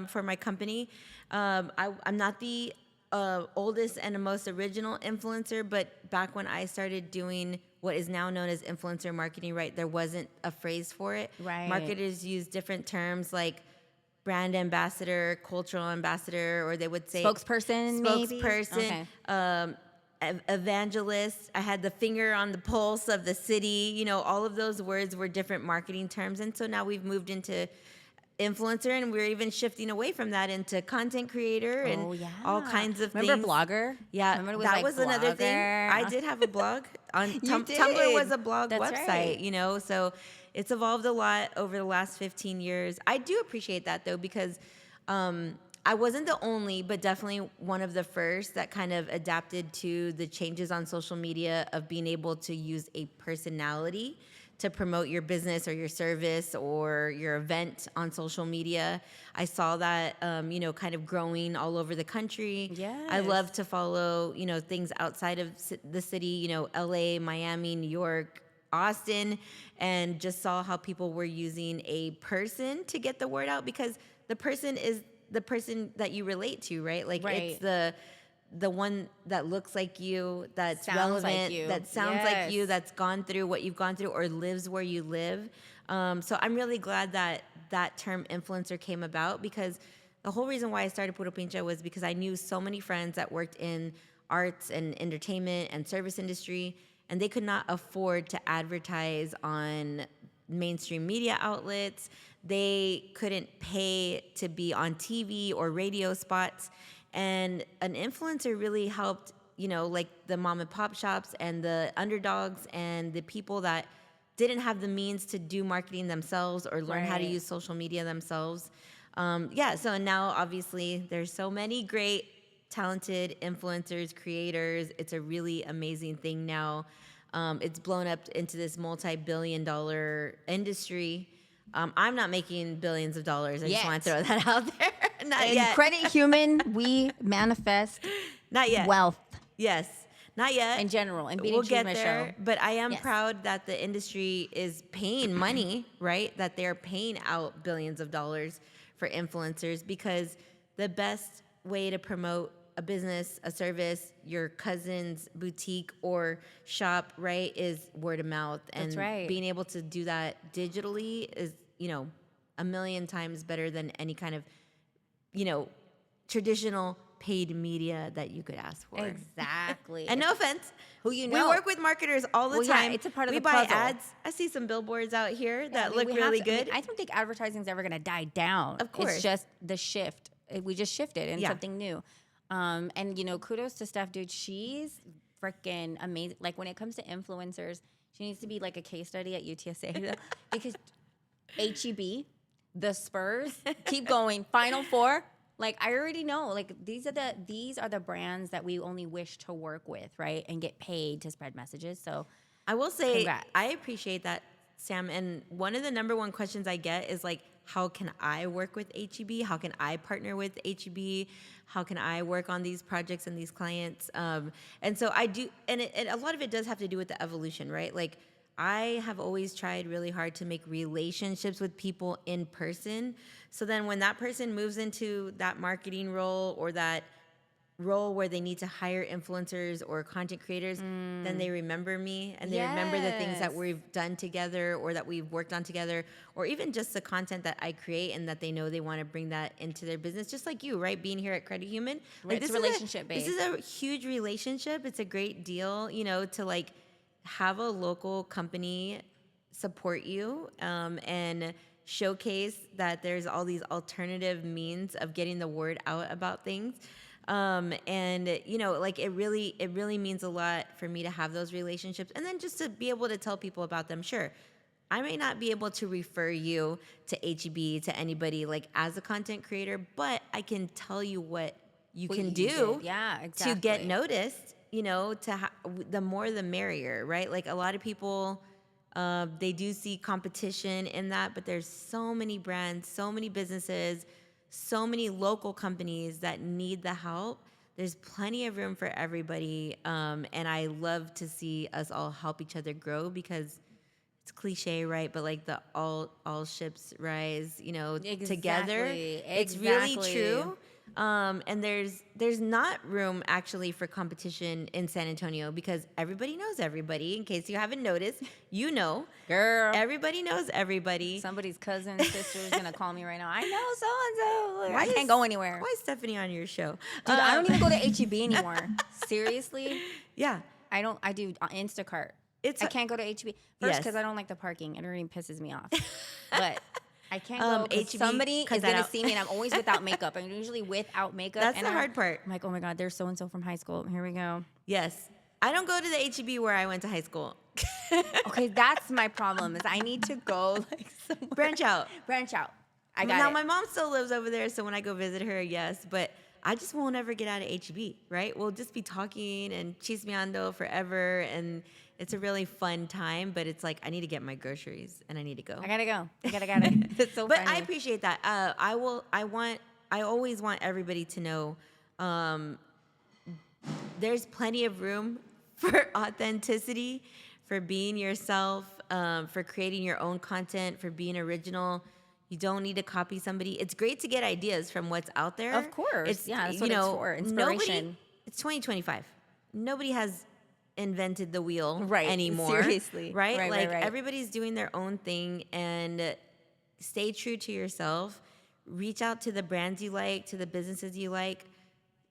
for my company. I'm not the oldest and the most original influencer, but back when I started doing what is now known as influencer marketing, right, there wasn't a phrase for it. Right. Marketers use different terms like brand ambassador, cultural ambassador, or they would say Spokesperson, maybe? spokesperson, evangelist. I had the finger on the pulse of the city. All of those words were different marketing terms, and so now we've moved into influencer, and we're even shifting away from that into content creator and all kinds of Remember things. Blogger? Yeah, Remember it was that like was another thing. Blogger? I did have a blog on Tumblr did. was a blog That's website, right. So it's evolved a lot over the last 15 years. I do appreciate that though, because I wasn't the only, but definitely one of the first that kind of adapted to the changes on social media of being able to use a personality to promote your business or your service or your event on social media. I saw that, kind of growing all over the country. Yes. I love to follow, things outside of the city, LA, Miami, New York, Austin, and just saw how people were using a person to get the word out, because the person is the person that you relate to, right? Like it's the one that looks like you, that's Sounds like relevant, you. that sounds like you, Yes. that's gone through what you've gone through or lives where you live. So I'm really glad that that term influencer came about, because the whole reason why I started Puro Pinche was because I knew so many friends that worked in arts and entertainment and service industry, and they could not afford to advertise on mainstream media outlets. They couldn't pay to be on TV or radio spots. And an influencer really helped, like the mom and pop shops and the underdogs and the people that didn't have the means to do marketing themselves or learn how to use social media themselves. So now obviously there's so many great, talented influencers, creators. It's a really amazing thing now. It's blown up into this multi-billion-dollar industry. I'm not making billions of dollars. I just want to throw that out there. Not yet. Credit human, we manifest not yet. Wealth. Yes. Not yet. In general, and we'll get there. But I am proud that the industry is paying money, right? That they're paying out billions of dollars for influencers, because the best way to promote a business, a service, your cousin's boutique or shop, right, is word of mouth. And being able to do that digitally is, a million times better than any kind of, traditional paid media that you could ask for. Exactly. And no offense. Who you know. We work with marketers all the time. Yeah, it's a part of we the buy puzzle. ads. I see some billboards out here that look really good. I don't think advertising is ever going to die down. Of course. It's just the shift. We just shifted into something new. And, kudos to Steph, dude. She's freaking amazing. Like, when it comes to influencers, she needs to be like a case study at UTSA. Because HEB, the Spurs, keep going. Final Four. Like, I already know. Like, these are the brands that we only wish to work with, right? And get paid to spread messages. So I will say, congrats. I appreciate that, Sam. And one of the number one questions I get is like, how can I work with HEB? How can I partner with HEB? How can I work on these projects and these clients? And so I do, and a lot of it does have to do with the evolution, right? Like, I have always tried really hard to make relationships with people in person. So then when that person moves into that marketing role or that role where they need to hire influencers or content creators, then they remember me and they remember the things that we've done together or that we've worked on together, or even just the content that I create, and that they know they want to bring that into their business, just like you, right? Being here at Credit Human. Like, it's relationship based. This is a huge relationship. It's a great deal, to like have a local company support you and showcase that there's all these alternative means of getting the word out about things. Like, it really means a lot for me to have those relationships, and then just to be able to tell people about them. Sure, I may not be able to refer you to HEB, to anybody like as a content creator, but I can tell you what you can do to get noticed. The more the merrier, right? Like, a lot of people, they do see competition in that, but there's so many brands, so many businesses, so many local companies that need the help. There's plenty of room for everybody. And I love to see us all help each other grow, because it's cliche, right? But like the all ships rise, together. It's really true. And there's not room actually for competition in San Antonio, because everybody knows everybody. In case you haven't noticed, girl, everybody knows everybody. Somebody's cousin, sister is gonna call me right now. I know so and so. I can't go anywhere. Why is Stephanie on your show? Dude, I don't even go to HEB anymore. Seriously? Yeah. I don't. I do Instacart. I can't go to HEB first because I don't like the parking. It really pisses me off. But I can't go because somebody is going to see me, and I'm always without makeup. I'm usually without makeup. That's the hard part. I'm like, oh my God, there's so-and-so from high school. Here we go. Yes. I don't go to the HEB where I went to high school. Okay, that's my problem, is I need to go like somewhere. Branch out. I got it. My mom still lives over there, so when I go visit her, yes. But I just won't ever get out of HEB, right? We'll just be talking and chismeando forever, and it's a really fun time, but it's like, I need to get my groceries and I need to go. I gotta go. I gotta. It's so But funny. I appreciate that. I always want everybody to know there's plenty of room for authenticity, for being yourself, for creating your own content, for being original. You don't need to copy somebody. It's great to get ideas from what's out there. Of course. That's what it's for. Inspiration. It's 2025. Nobody has invented the wheel right anymore. Seriously. Right? Right. Everybody's doing their own thing, and stay true to yourself. reach out to the brands you like, to the businesses you like.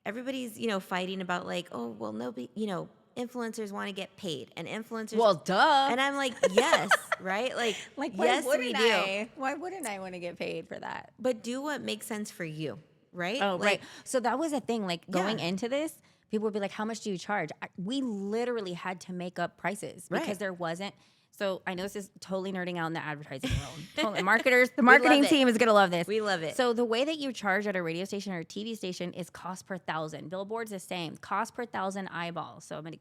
Everybody's, fighting about like, oh, well, nobody, influencers want to get paid, and influencers. Well, duh. And I'm like, yes, right? Like Like, yes, why we wouldn't do. I? Why wouldn't I want to get paid for that? But do what makes sense for you, right? Oh, Like, right. So that was a thing. Like going Yeah. into this, people would be like, "How much do you charge?" We literally had to make up prices because Right. there wasn't. So I know this is totally nerding out in the advertising world. Totally. Marketers, the marketing love it. team is gonna love this. We love it. So the way that you charge at a radio station or a TV station is cost per thousand. Billboards the same, cost per thousand eyeballs. So I'm gonna,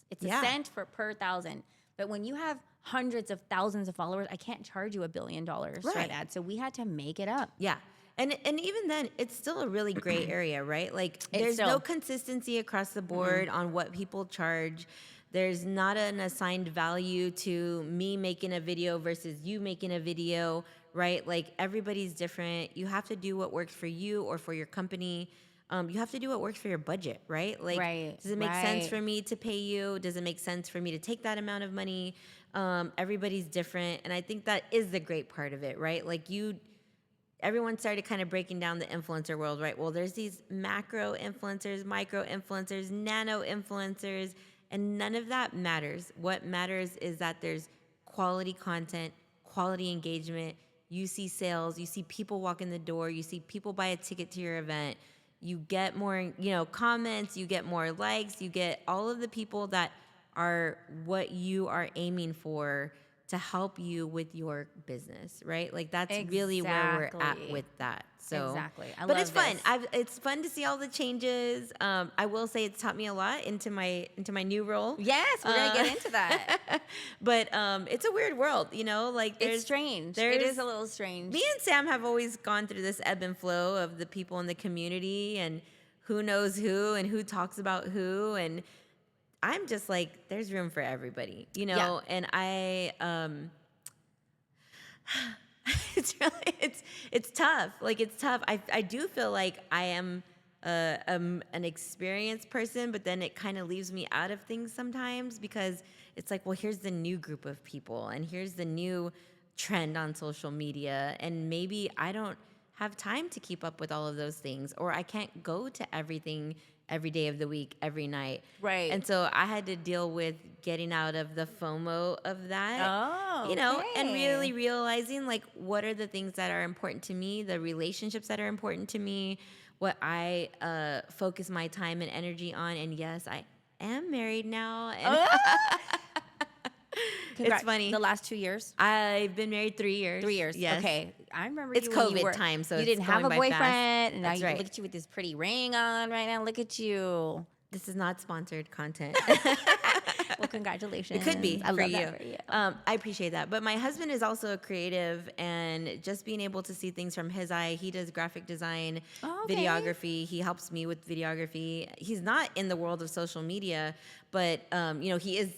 it's a Yeah. cent per thousand. But when you have hundreds of thousands of followers, I can't charge you $1 billion for Right. an ad. So we had to make it up. Yeah. And even then, it's still a really gray area, right? Like, there's still- no consistency across the board on what people charge. There's not an assigned value to me making a video versus you making a video, right? Like, everybody's different. You have to do what works for you or for your company. You have to do what works for your budget, right? Like, Right, does it make sense right. for me to pay you? Does it make sense for me to take that amount of money? Everybody's different. And I think that is the great part of it, right? Like, everyone started kind of breaking down the influencer world, right? Well, there's these macro influencers, micro influencers, nano influencers, and none of that matters. What matters is that there's quality content, quality engagement. You see sales, you see people walk in the door, you see people buy a ticket to your event. You get more, comments, you get more likes, you get all of the people that are what you are aiming for to help you with your business, right? Like, that's really where we're at Exactly. with that. So, Exactly. I but love it's fun. this. It's fun to see all the changes. I will say it's taught me a lot into my new role. Yes, we're gonna get into that. But it's a weird world, Like, It's strange. It there's- is a little strange. Me and Sam have always gone through this ebb and flow of the people in the community and who knows who and who talks about who, and I'm just like, there's room for everybody, Yeah. And it's tough. Like, it's tough. I do feel like I am an experienced person, but then it kind of leaves me out of things sometimes because it's like, well, here's the new group of people and here's the new trend on social media, and maybe I don't have time to keep up with all of those things, or I can't go to everything every day of the week, every night. Right. And so I had to deal with getting out of the FOMO of that. Oh, And okay. really realizing, like, what are the things that are important to me, the relationships that are important to me, what I focus my time and energy on. And yes, I am married now. And it's funny. The last 2 years? I've been married 3 years. 3 years. Yes. Okay. I remember It's you when you COVID were- time, so you it's didn't have going a by fast. boyfriend, and now That's you right. look at you with this pretty ring on right now. Look at you. This is not sponsored content. Well, congratulations. It could be I for love you. that for you. I appreciate that. But my husband is also a creative, and just being able to see things from his eye, he does graphic design, Oh, okay. videography. He helps me with videography. He's not in the world of social media, but he is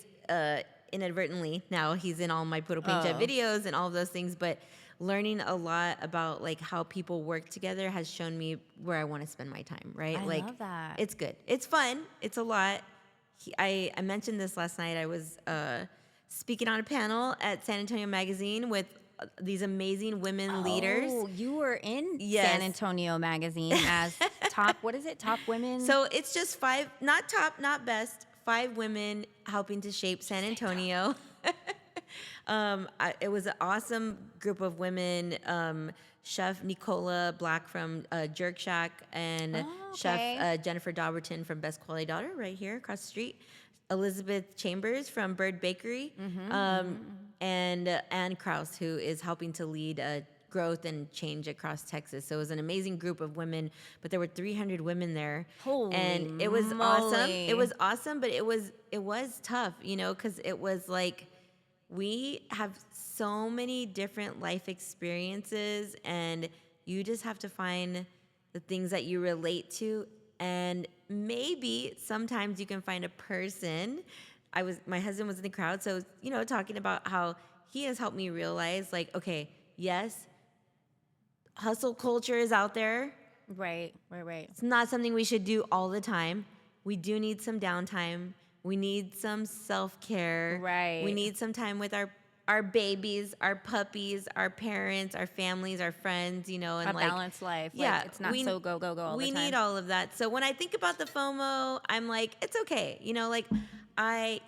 inadvertently now. He's in all my Puro Pinche videos and all of those things. But learning a lot about like how people work together has shown me where I want to spend my time. Right? I like love that. it's good. It's fun. It's a lot. I mentioned this last night. I was speaking on a panel at San Antonio Magazine with these amazing women leaders. Oh, you were in Yes. San Antonio Magazine as top, what is it? Top women? So it's just 5, not top, not best, 5 women helping to shape San Antonio. It was an awesome group of women. Chef Nicola Black from Jerk Shack and okay. Chef Jennifer Dauberton from Best Quality Daughter right here across the street. Elizabeth Chambers from Bird Bakery. And Ann Krause, who is helping to lead growth and change across Texas. So it was an amazing group of women, but there were 300 women there. Holy and it was awesome. moly. It was awesome, but it was tough, because it was like, we have so many different life experiences, and you just have to find the things that you relate to. And maybe sometimes you can find a person. My husband was in the crowd, so, talking about how he has helped me realize, like, okay, yes, hustle culture is out there. right. It's not something we should do all the time. We do need some downtime. We need some self-care. Right. We need some time with our our babies, our puppies, our parents, our families, our friends, and A balanced life. Like, it's not so go all the time. We need all of that. So when I think about the FOMO, I'm like, it's okay. I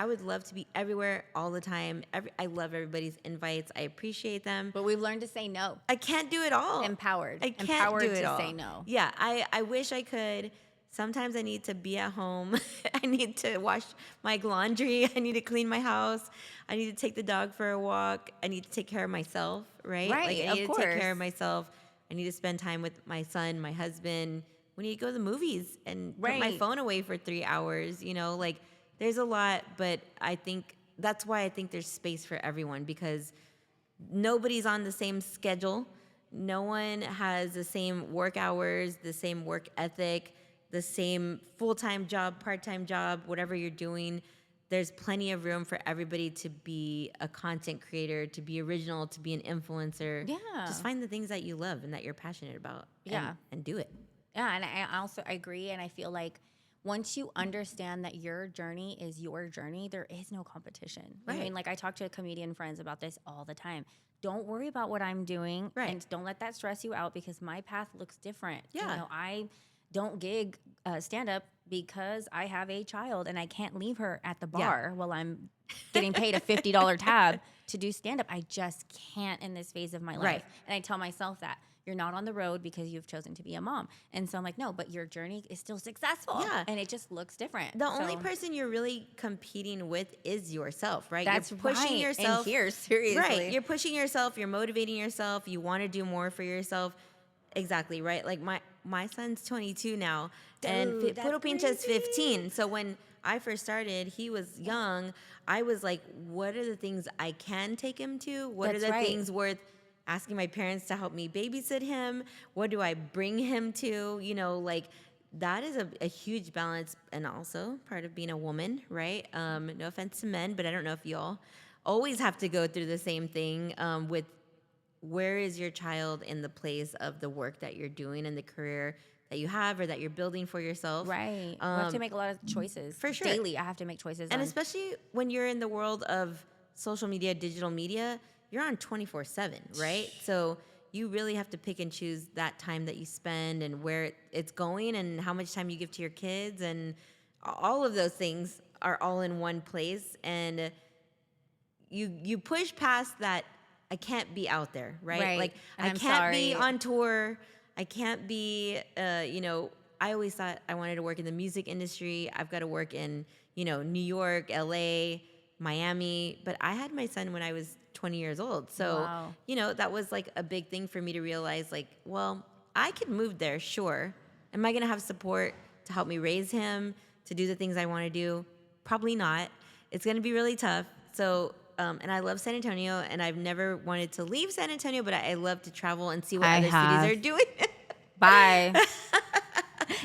would love to be everywhere all the time. I love everybody's invites. I appreciate them. But we've learned to say no. I can't do it all. Empowered. I can't Empowered do it to all. say no. Yeah, I wish I could. Sometimes I need to be at home. I need to wash my laundry. I need to clean my house. I need to take the dog for a walk. I need to take care of myself, right? Right, I need of to take care course. of myself. I need to spend time with my son, my husband. We need to go to the movies and put my Right. phone away for 3 hours. There's a lot, but I think that's why I think there's space for everyone, because nobody's on the same schedule. No one has the same work hours, the same work ethic, the same full-time job, part-time job, whatever you're doing. There's plenty of room for everybody to be a content creator, to be original, to be an influencer. Yeah. Just find the things that you love and that you're passionate about. Yeah. And do it. Yeah, and I also agree, and I feel like once you understand that your journey is your journey, there is no competition. I Right. mean, like I talk to comedian friends about this all the time. Don't worry about what I'm doing, Right. and don't let that stress you out because my path looks different. Yeah. I don't gig stand up because I have a child and I can't leave her at the bar while I'm getting paid a $50 tab to do stand up. I just can't in this phase of my life. Right. And I tell myself that. You're not on the road because you've chosen to be a mom. And so I'm like, no, but your journey is still successful. Yeah. And it just looks different. The only So person you're really competing with is yourself, right? That's you're pushing right. yourself. And here, seriously. Right. You're pushing yourself. You're motivating yourself. You want to do more for yourself. Exactly, right? Like my son's 22 now, and Dude, that's Puro Pinche is crazy. 15. So when I first started, he was young. I was like, what are the things I can take him to? What That's are the right. things worth asking my parents to help me babysit him? What do I bring him to? That is a huge balance, and also part of being a woman, right? No offense to men, but I don't know if y'all always have to go through the same thing with where is your child in the place of the work that you're doing and the career that you have or that you're building for yourself. Right. You have to make a lot of choices. For sure. Daily, I have to make choices. And on- especially when you're in the world of social media, digital media, you're on 24/7, right? So you really have to pick and choose that time that you spend and where it's going and how much time you give to your kids, and all of those things are all in one place. And you push past that. I can't be out there, right? Right. Like And I I'm can't be sorry. on tour. I can't be, I always thought I wanted to work in the music industry. I've got to work in, New York, LA, Miami. But I had my son when I was 20 years old. So, Wow. that was like a big thing for me to realize, like, well, I could move there, sure. Am I going to have support to help me raise him, to do the things I want to do? Probably not. It's going to be really tough. So, and I love San Antonio, and I've never wanted to leave San Antonio, but I love to travel and see what other cities are doing. Bye.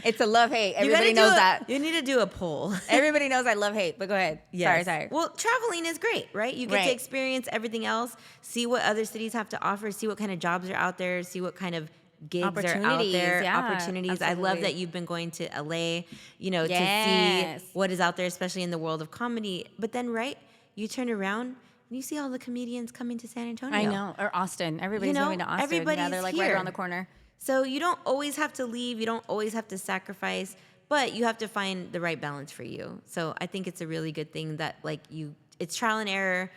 It's a love-hate. Everybody knows that. You need to do a poll. Everybody knows I love-hate, but go ahead. Yes. Sorry. Well, traveling is great, right? You get to Right. experience everything else, see what other cities have to offer, see what kind of jobs are out there, see what kind of gigs are out Opportunities, there, yeah, opportunities. I love absolutely. that you've been going to LA, to Yes. see what is out there, especially in the world of comedy. But then, right, you turn around and you see all the comedians coming to San Antonio. I know. Or Austin. Everybody's moving to Austin. everybody's they're like right here. around the corner. So you don't always have to leave. You don't always have to sacrifice, but you have to find the right balance for you. So I think it's a really good thing that it's trial and error.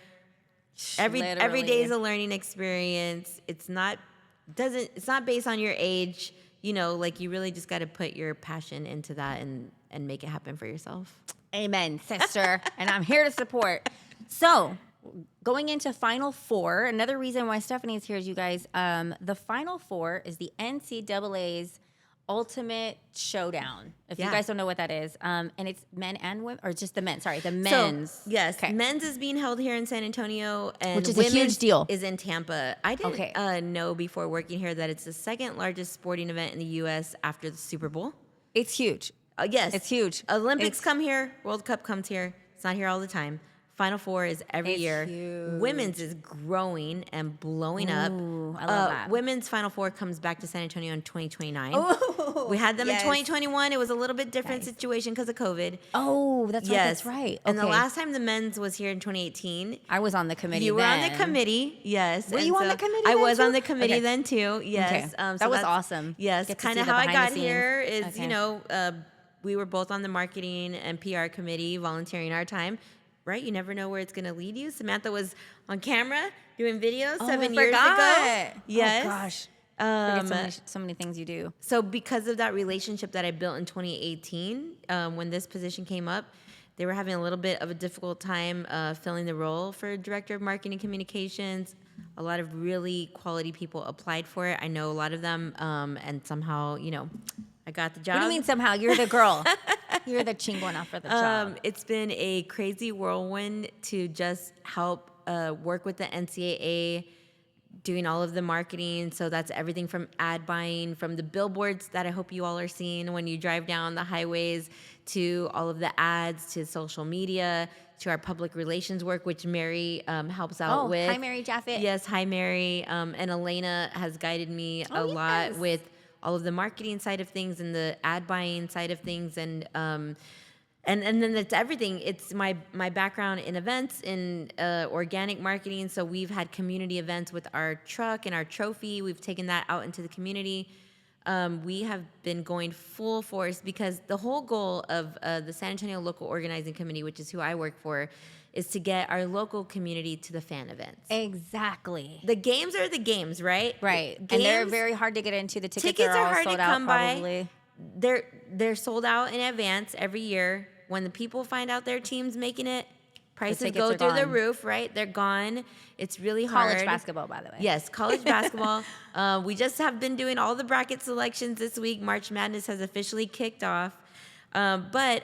Every day Literally. is a learning experience. It's not based on your age. You really just got to put your passion into that and make it happen for yourself. Amen, sister. And I'm here to support. So, going into Final Four, another reason why Stephanie's here is, you guys, the Final Four is the NCAA's Ultimate Showdown. If you Yeah. guys don't know what that is, and it's men and women, or just the men. Sorry, the men's. So, yes, Okay. men's is being held here in San Antonio, and Which is a huge women's deal. is in Tampa. I didn't know before working here that it's the second largest sporting event in the U.S. after the Super Bowl. It's huge. Yes, It's huge. Olympics come here, World Cup comes here. It's not here all the time. Final Four is every It's year. huge. Women's is growing and blowing up. Ooh, I love that. Women's Final Four comes back to San Antonio in 2029. Oh, We had them yes. in 2021. It was a little bit different situation because of COVID. Oh, that's right. That's right. And the Okay. last time the men's was here in 2018. I was on the committee. You were on the then. committee, yes. Were and you on so the committee I then was too? on the committee Okay. then too. Yes, Okay. That was that's- awesome. Yes, Get to kind see of the how I behind got the here scenes. is Okay. we were both on the marketing and PR committee, volunteering our time. Right, you never know where it's gonna lead you. Samantha was on camera doing videos Oh, 7 I years ago. forgot. Yes. Oh gosh. Forget so many things you do. So because of that relationship that I built in 2018, when this position came up, they were having a little bit of a difficult time filling the role for director of marketing communications. A lot of really quality people applied for it. I know a lot of them, and somehow, I got the job. What do you mean somehow? You're the girl. You're the chingona for the job. It's been a crazy whirlwind to just help work with the NCAA, doing all of the marketing. So that's everything from ad buying, from the billboards that I hope you all are seeing when you drive down the highways, to all of the ads, to social media, to our public relations work, which Mary helps out with. Hi, Mary Jaffet. Yes, hi, Mary. And Elena has guided me a lot with all of the marketing side of things and the ad buying side of things, and then it's everything. It's my background in events, in organic marketing. So we've had community events with our truck and our trophy. We've taken that out into the community. We have been going full force because the whole goal of the San Antonio Local Organizing Committee, which is who I work for, is to get our local community to the fan events. Exactly. The games are the games, right? Right. Games, and they're very hard to get into. The tickets tickets are are all hard sold to out come by. probably. They're sold out in advance every year. When the people find out their team's making it, prices tickets go are through the gone. roof, right? They're gone. It's really hard. College basketball, by the way. Yes, college basketball. We just have been doing all the bracket selections this week. March Madness has officially kicked off. But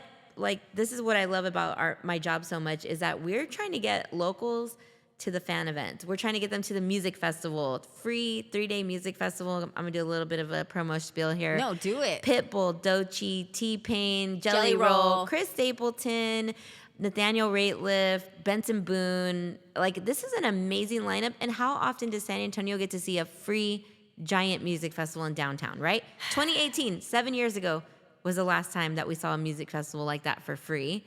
this is what I love about my job so much, is that we're trying to get locals to the fan events. We're trying to get them to the music festival, free 3-day music festival. I'm gonna do a little bit of a promo spiel here. No, do it. Pitbull, Doechii, T-Pain, Jelly Jelly Roll, Roll. Chris Stapleton, Nathaniel Rateliff, Benson Boone. This is an amazing lineup. And how often does San Antonio get to see a free giant music festival in downtown, right? 2018, 7 years ago, was the last time that we saw a music festival like that for free.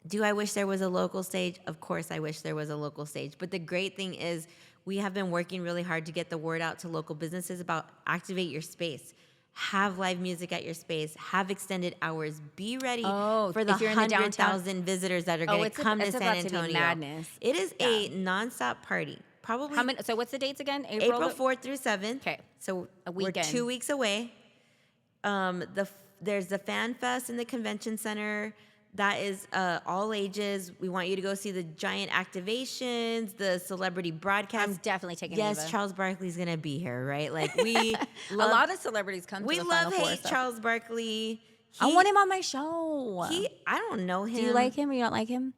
Do I wish there was a local stage? Of course I wish there was a local stage. But the great thing is we have been working really hard to get the word out to local businesses about activate your space. Have live music at your space. Have extended hours. Be ready for the if you're in the downtown- 100,000 visitors that are going to come to it's San about to Antonio. be madness. It is a nonstop party. Probably How many? So what's the dates again? April 4th through 7th. Okay. So A we're weekend. 2 weeks away. There's the Fan Fest in the convention center. That is all ages. We want you to go see the giant activations, the celebrity broadcasts. I'm definitely taking Yes, Ava. Charles Barkley's gonna be here, right? We A lot of celebrities come to we the love Final Four. hate so. Charles Barkley. I want him on my show. I don't know him. Do you like him or you don't like him?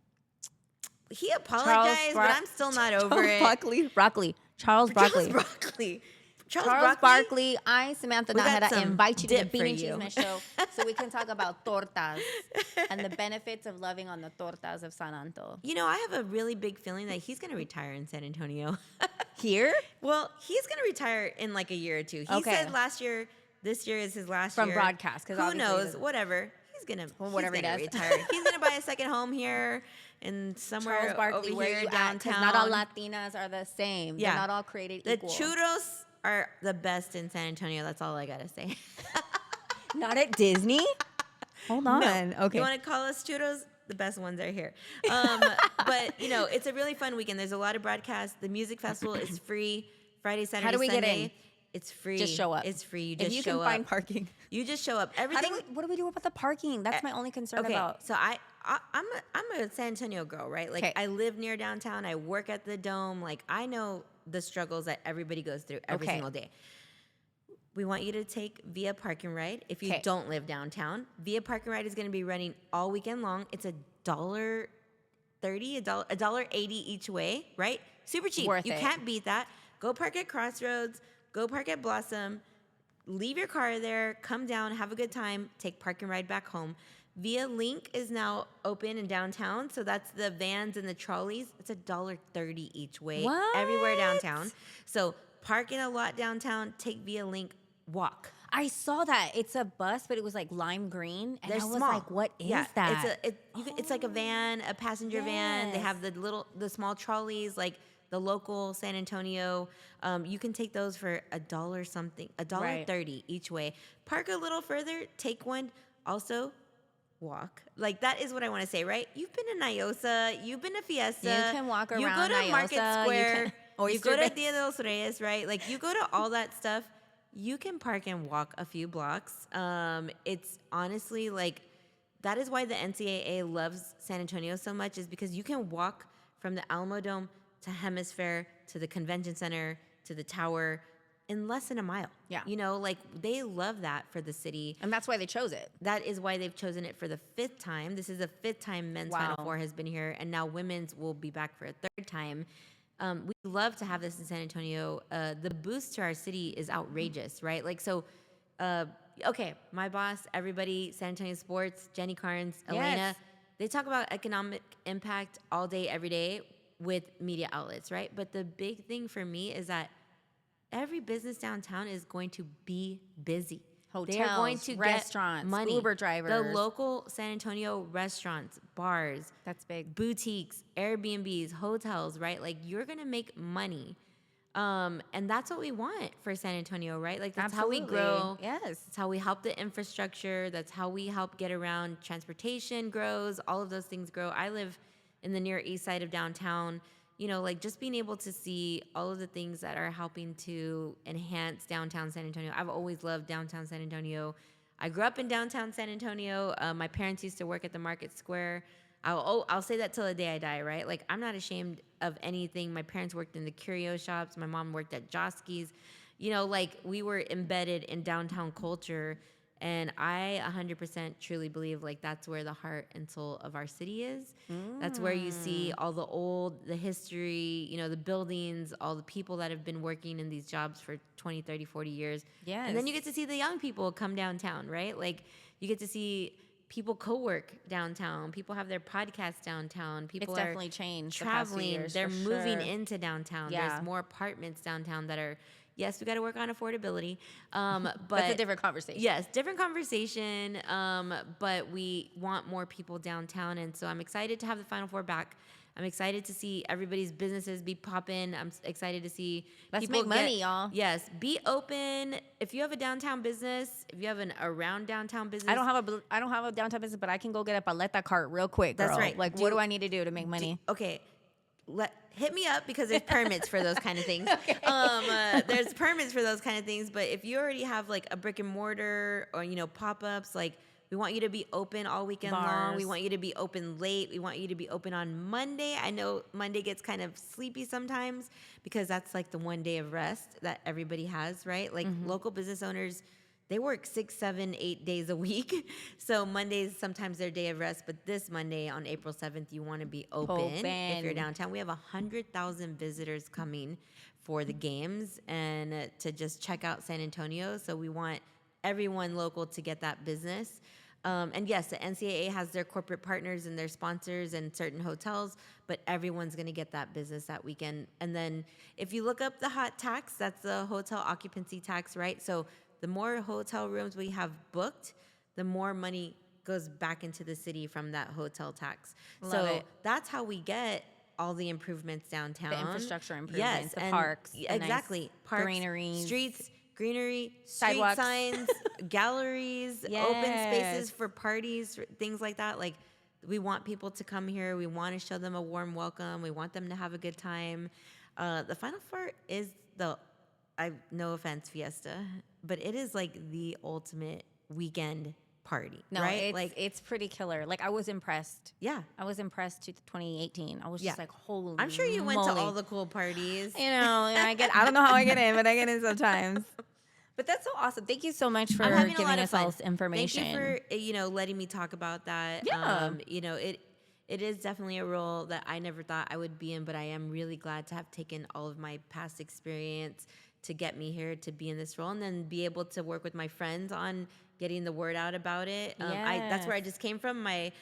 He apologized, but I'm still not over it. Broccoli. Charles Broccoli. Charles Barkley. Charles Barkley, I, Samantha We got Nahara, some invite you to the dip for Bean and you. Chisme show so we can talk about tortas and the benefits of loving on the tortas of San Anto. I have a really big feeling that he's going to retire in San Antonio. Here? Well, he's going to retire in a year or two. He Okay. said this year is his last From year. broadcast, 'cause who obviously he knows? doesn't- Whatever. He's going to whatever he does. retire. He's going to buy a second home here and somewhere Charles Barkley, over where here you at? 'Cause downtown. not all Latinas are the same. Yeah. They're not all created The equal. churros are the best in San Antonio. That's all I got to say. Not at Disney? Hold on. No. Okay. You want to call us churros? The best ones are here. But, it's a really fun weekend. There's a lot of broadcasts. The music festival is free Friday, Saturday, do we get Sunday. in? It's free. Just show up. It's free. You just if you show can find up. parking. You just show up. What Everything. do we do about the parking? That's my only concern Okay, about. so I'm a San Antonio girl, right? Okay. I live near downtown. I work at the Dome. I know the struggles that everybody goes through every Okay. single day. We want you to take Via Parking Ride if you Okay. don't live downtown. Via Parking Ride is going to be running all weekend long. It's $1.30, $1.80 each way, right? Super cheap. Worth You it. can't beat that. Go park at Crossroads. Go park at Blossom. Leave your car there. Come down. Have a good time. Take Park and Ride back home. Via Link is now open in downtown, so that's the vans and the trolleys. It's $1.30 each way, everywhere downtown. So park in a lot downtown, take Via Link, walk. I saw that. It's a bus, but it was like lime green, and They're I was small. like, "What is Yeah, that?" It's like a van, a passenger van. They have the small trolleys, like the local San Antonio. You can take those for $1 something, $1.30 each way. Park a little further, take one. Also, walk. Like, that is what I want to say, right? You've been to Nyosa, you've been to Fiesta. You can walk You around go to Market Nyosa, Square. You Oyster go to Bay. Dia de los Reyes, right? Like, you go to all that stuff. You can park and walk a few blocks. It's honestly like, that is why the NCAA loves San Antonio so much, is because you can walk from the Alamo Dome to Hemisphere to the Convention Center to the Tower in less than a mile. Yeah. You know, like, they love that for the city. And that's why they chose it. That is why they've chosen it for the 5th time. This is the 5th time men's Final Four has been here, and now women's will be back for a 3rd time. We love to have this in San Antonio. The boost to our city is outrageous, right? Like, so, okay, my boss, everybody, San Antonio Sports, Jenny Carnes, Elena, they talk about economic impact all day, every day with media outlets, right? But the big thing for me is that every business downtown is going to be busy. Hotels, they are going to restaurants, get money. Uber drivers. The local San Antonio restaurants, bars, That's big. boutiques, Airbnbs, hotels, right? Like, you're gonna make money. And that's what we want for San Antonio, right? Like, that's how we grow. Yes. That's how we help the infrastructure. That's how we help get around. Transportation grows. All of those things grow. I live in the near east side of downtown. You know, like, just being able to see all of the things that are helping to enhance downtown San Antonio. I've always loved downtown San Antonio. I grew up in downtown San Antonio. My parents used to work at the Market Square. I'll say that till the day I die, right? Like, I'm not ashamed of anything. My parents worked in the curio shops. My mom worked at Josky's. You know, like, we were embedded in downtown culture. And I 100% truly believe, like, that's where the heart and soul of our city is. That's where you see all the history, you know, the buildings, all the people that have been working in these jobs for 20, 30, 40 years. Yes. And then you get to see the young people come downtown, right? Like, you get to see people co-work downtown. People have their podcasts downtown. People It's are definitely changed the past few traveling. years, They're for moving sure. into downtown. Yeah. There's more apartments downtown that are, yes, we got to work on affordability. But That's a different conversation. Yes, different conversation. But we want more people downtown, and so I'm excited to have the Final Four back. I'm excited to see everybody's businesses be popping. I'm excited to see Let's people make money, y'all. Yes, be open. If you have a downtown business, if you have an around downtown business, I don't have a downtown business, but I can go get a paleta cart real quick, girl. That's right. Like, what do I need to do to make money? Okay, hit me up, because there's permits for those kind of things. There's permits for those kind of things. But if you already have, like, a brick and mortar, or, you know, pop-ups, like, we want you to be open all weekend long. We Bars. want you to be open late. We want you to be open on Monday. I know Monday gets kind of sleepy sometimes, because that's, like, the one day of rest that everybody has, right? Like, local business owners, they work 6, 7, 8 days a week. So Monday's sometimes their day of rest. But this Monday, on April 7th, you want to be open if you're downtown. We have 100,000 visitors coming for the games and to just check out San Antonio. So we want everyone local to get that business. And yes, the NCAA has their corporate partners and their sponsors and certain hotels, but everyone's going to get that business that weekend. And then if you look up the hot tax, that's the hotel occupancy tax, right? So the more hotel rooms we have booked, the more money goes back into the city from that hotel tax. Love so it. that's how we get all the improvements downtown. The infrastructure improvements, yes, the and parks, the nice exactly. Parks, greeneries. streets, greenery, Sidewalks. street signs, galleries, open spaces for parties, things like that. Like, we want people to come here. We want to show them a warm welcome. We want them to have a good time. The Final Four is no offense, Fiesta, but it is like the ultimate weekend party, No, right? it's pretty killer. Like, I was impressed. Yeah. I was impressed to 2018. I was just like, holy I'm sure you went to moly. all the cool parties. You know, and I don't know how I get in, but I get in sometimes. But that's so awesome. Thank you so much for I'm having a giving lot of us fun. all this information. Thank you for, letting me talk about that. Yeah. It is definitely a role that I never thought I would be in, but I am really glad to have taken all of my past experience to get me here to be in this role, and then be able to work with my friends on getting the word out about it. That's where I just came from, my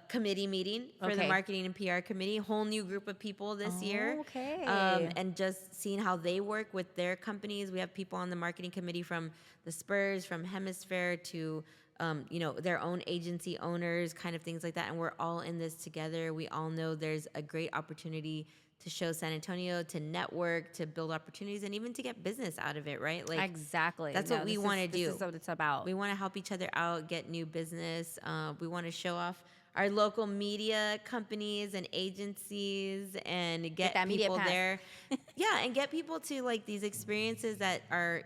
committee meeting for the marketing and PR committee. Whole new group of people this year. Okay. And just seeing how they work with their companies. We have people on the marketing committee from the Spurs, from Hemisphere to their own agency owners, kind of things like that. And we're all in this together. We all know there's a great opportunity to show San Antonio, to network, to build opportunities, and even to get business out of it, right? Like exactly. That's what we want to do. This is what it's about. We want to help each other out, get new business. We want to show off our local media companies and agencies and get that media people pass. there. Yeah, and get people to like these experiences that are,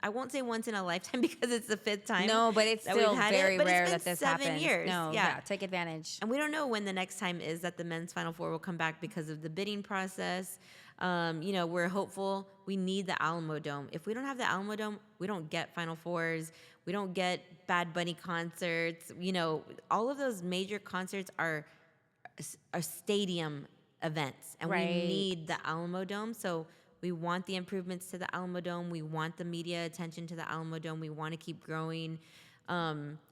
I won't say once in a lifetime because it's the 5th time. No, but it's that we've still had very but rare it's been that this 7 happens. years. No, yeah, take advantage. And we don't know when the next time is that the men's Final Four will come back because of the bidding process. We're hopeful. We need the Alamo Dome. If we don't have the Alamo Dome, we don't get Final Fours. We don't get Bad Bunny concerts. All of those major concerts are stadium events, and we need the Alamo Dome. So we want the improvements to the Alamo Dome. We want the media attention to the Alamo Dome. We want to keep growing.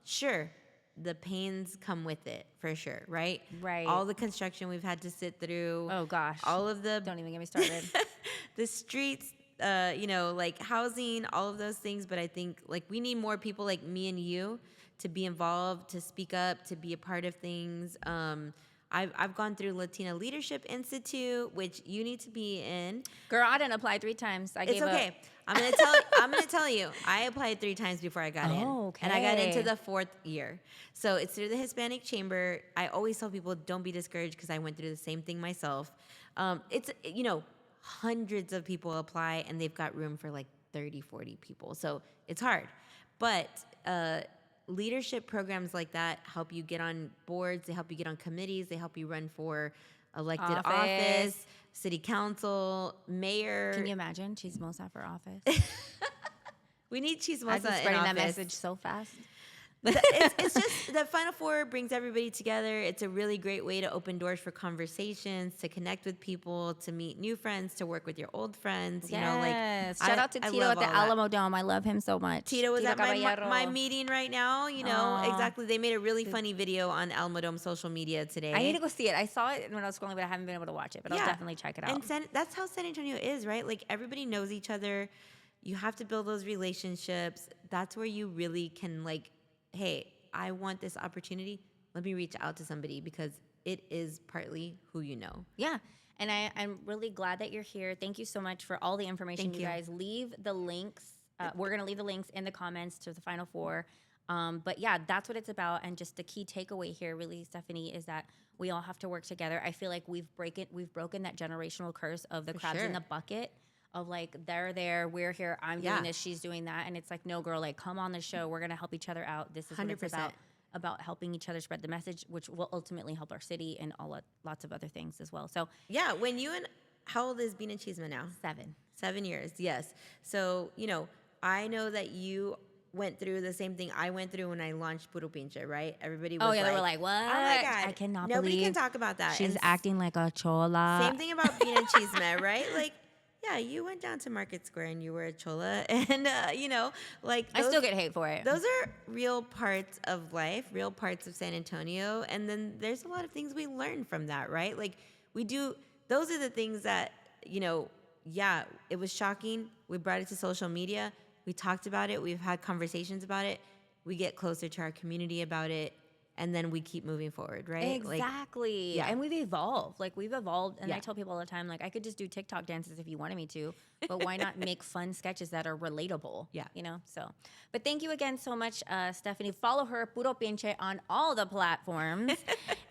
Sure, the pains come with it, for sure, right? Right. All the construction we've had to sit through. Oh, gosh. All of the... Don't even get me started. the streets, like housing, all of those things. But I think like we need more people like me and you to be involved, to speak up, to be a part of things. I've gone through Latina Leadership Institute, which you need to be in. Girl, I didn't apply 3 times. It's okay. Up. I'm gonna tell you. I applied 3 times before I got in, and I got into the 4th year. So it's through the Hispanic Chamber. I always tell people don't be discouraged because I went through the same thing myself. It's hundreds of people apply, and they've got room for like 30, 40 people. So it's hard, but. Leadership programs like that help you get on boards, they help you get on committees, they help you run for elected office, city council, mayor. Can you imagine Chismosa for office? We need Chismosa I've been in spreading that office. message so fast. It's just the Final Four brings everybody together. It's a really great way to open doors for conversations, to connect with people, to meet new friends, to work with your old friends. Yes. Shout out to Tito at the Alamo Dome. I love him so much. Tito was at Caballero. my meeting right now. Exactly. They made a really funny video on Alamo Dome social media today. I need to go see it. I saw it when I was scrolling, but I haven't been able to watch it. But I'll definitely check it out. And that's how San Antonio is, right? Like everybody knows each other. You have to build those relationships. That's where you really can like, hey, I want this opportunity. Let me reach out to somebody because it is partly who you know. Yeah. And I'm really glad that you're here. Thank you so much for all the information. Thank you. Guys leave the links. We're going to leave the links in the comments to the Final Four. But yeah, that's what it's about. And just the key takeaway here, really, Stephanie, is that we all have to work together. I feel like we've broken that generational curse of the crabs in the bucket. Of like, they're there, we're here, I'm doing this, she's doing that. And it's like, no, girl, like, come on the show. We're going to help each other out. This is 100%. What it's about helping each other spread the message, which will ultimately help our city and lots of other things as well. So, yeah, how old is Bean and Chisme now? 7. 7 years, yes. So, I know that you went through the same thing I went through when I launched Puro Pinche, right? Everybody was they were like, what? Oh my God. I cannot Nobody believe can talk about that. She's acting like a chola. Same thing about Bean and Chisme, right? Like, yeah, you went down to Market Square and you were a chola, and like I still get hate for it. Those are real parts of life, real parts of San Antonio, and then there's a lot of things we learn from that, right? Like those are the things that it was shocking. We brought it to social media. We talked about it. We've had conversations about it. We get closer to our community about it. And then we keep moving forward, right? Exactly. Like, And we've evolved. Like, we've evolved. And Yeah. I tell people all the time, like, I could just do TikTok dances if you wanted me to, but why not make fun sketches that are relatable? Yeah. So, but thank you again so much, Stephanie. Follow her, Puro Pinche, on all the platforms.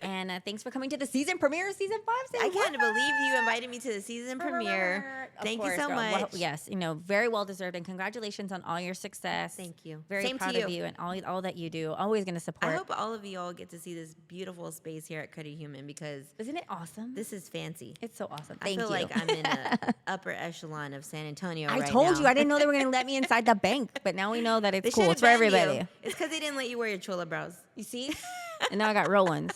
And thanks for coming to the season premiere of season 5. I can't believe you invited me to the season premiere. Of Thank course, you so girl. much. Well, yes, very well deserved. And congratulations on all your success. Thank you. Very Same proud to of you and all that you do. Always going to support. I hope all of you all get to see this beautiful space here at Cuddy Human because Isn't it awesome? this is fancy. It's so awesome. I Thank feel you. like I'm in a upper echelon of San Antonio I right told now. you I didn't know they were going to let me inside the bank, but now we know that They it's cool. should've It's for banned everybody. you. It's because they didn't let you wear your chola brows. You see? And now I got real ones.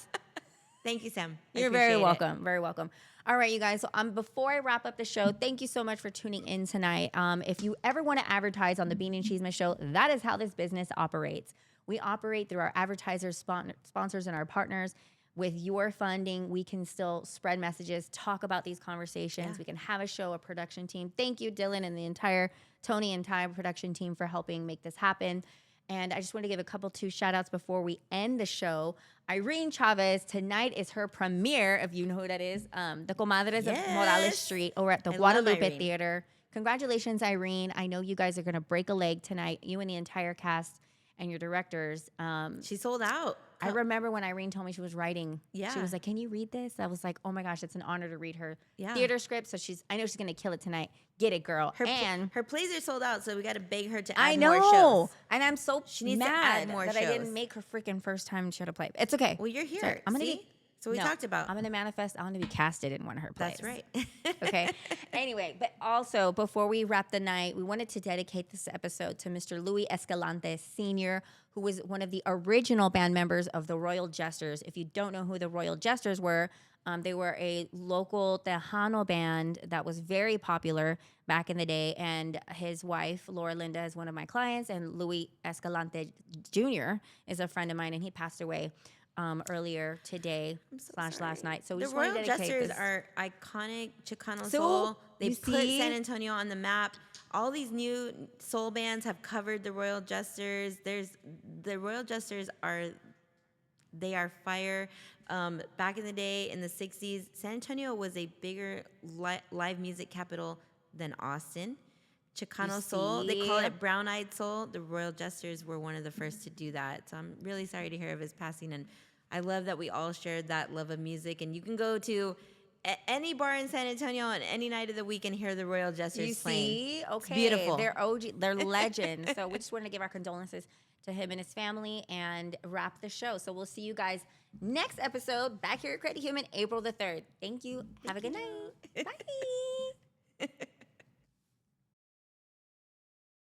Thank you, Sam. I You're very appreciate it. welcome. Very welcome. All right, you guys. So before I wrap up the show, thank you so much for tuning in tonight. If you ever want to advertise on the Bean and Chisme show, that is how this business operates. We operate through our advertisers, sponsors, and our partners. With your funding, we can still spread messages, talk about these conversations. We can have a show, a production team. Thank you, Dylan, and the entire Tony and Ty production team for helping make this happen. And I just want to give a couple two shout outs before we end the show. Irene Chavez, tonight is her premiere, if you know who that is, the Comadres of Morales Street over at the I love Guadalupe Irene. Theater. Congratulations, Irene. I know you guys are going to break a leg tonight, you and the entire cast and your directors. She sold out. I remember when Irene told me she was writing. Yeah. She was like, "Can you read this?" I was like, "Oh my gosh, it's an honor to read her Yeah. theater script." So I know she's gonna kill it tonight. Get it, girl. Her plays are sold out, so we got to beg her to I add know, more shows. and I'm so She needs mad to add more that I shows. didn't make her freaking first time she had to play. It's okay. Well, you're It's here. all right. I'm gonna See? get. So we talked about. I'm gonna manifest. I want to be casted in one of her plays. That's right. Okay. Anyway, but also before we wrap the night, we wanted to dedicate this episode to Mr. Luis Escalante Sr., who was one of the original band members of the Royal Jesters. If you don't know who the Royal Jesters were, they were a local Tejano band that was very popular back in the day. And his wife, Laura Linda, is one of my clients, and Luis Escalante Jr. is a friend of mine, and he passed away earlier today / last night. So we The just want to Royal dedicate Jesters this. are iconic Chicano So, soul. They you put see? San Antonio on the map. All these new soul bands have covered the Royal Jesters. The Royal Jesters are fire. Back in the day, in the 60s, San Antonio was a bigger live music capital than Austin. Chicano soul, they call see? it brown-eyed soul. The Royal Jesters were one of the first to do that. So I'm really sorry to hear of his passing, and I love that we all shared that love of music. And you can go to any bar in San Antonio on any night of the week and hear the Royal Jesters You playing. see? Okay. It's beautiful. They're OG. They're legends. So we just want to give our condolences to him and his family and wrap the show. So we'll see you guys next episode back here at Credit Human, April the 3rd. Thank you. Have a good night. Bye.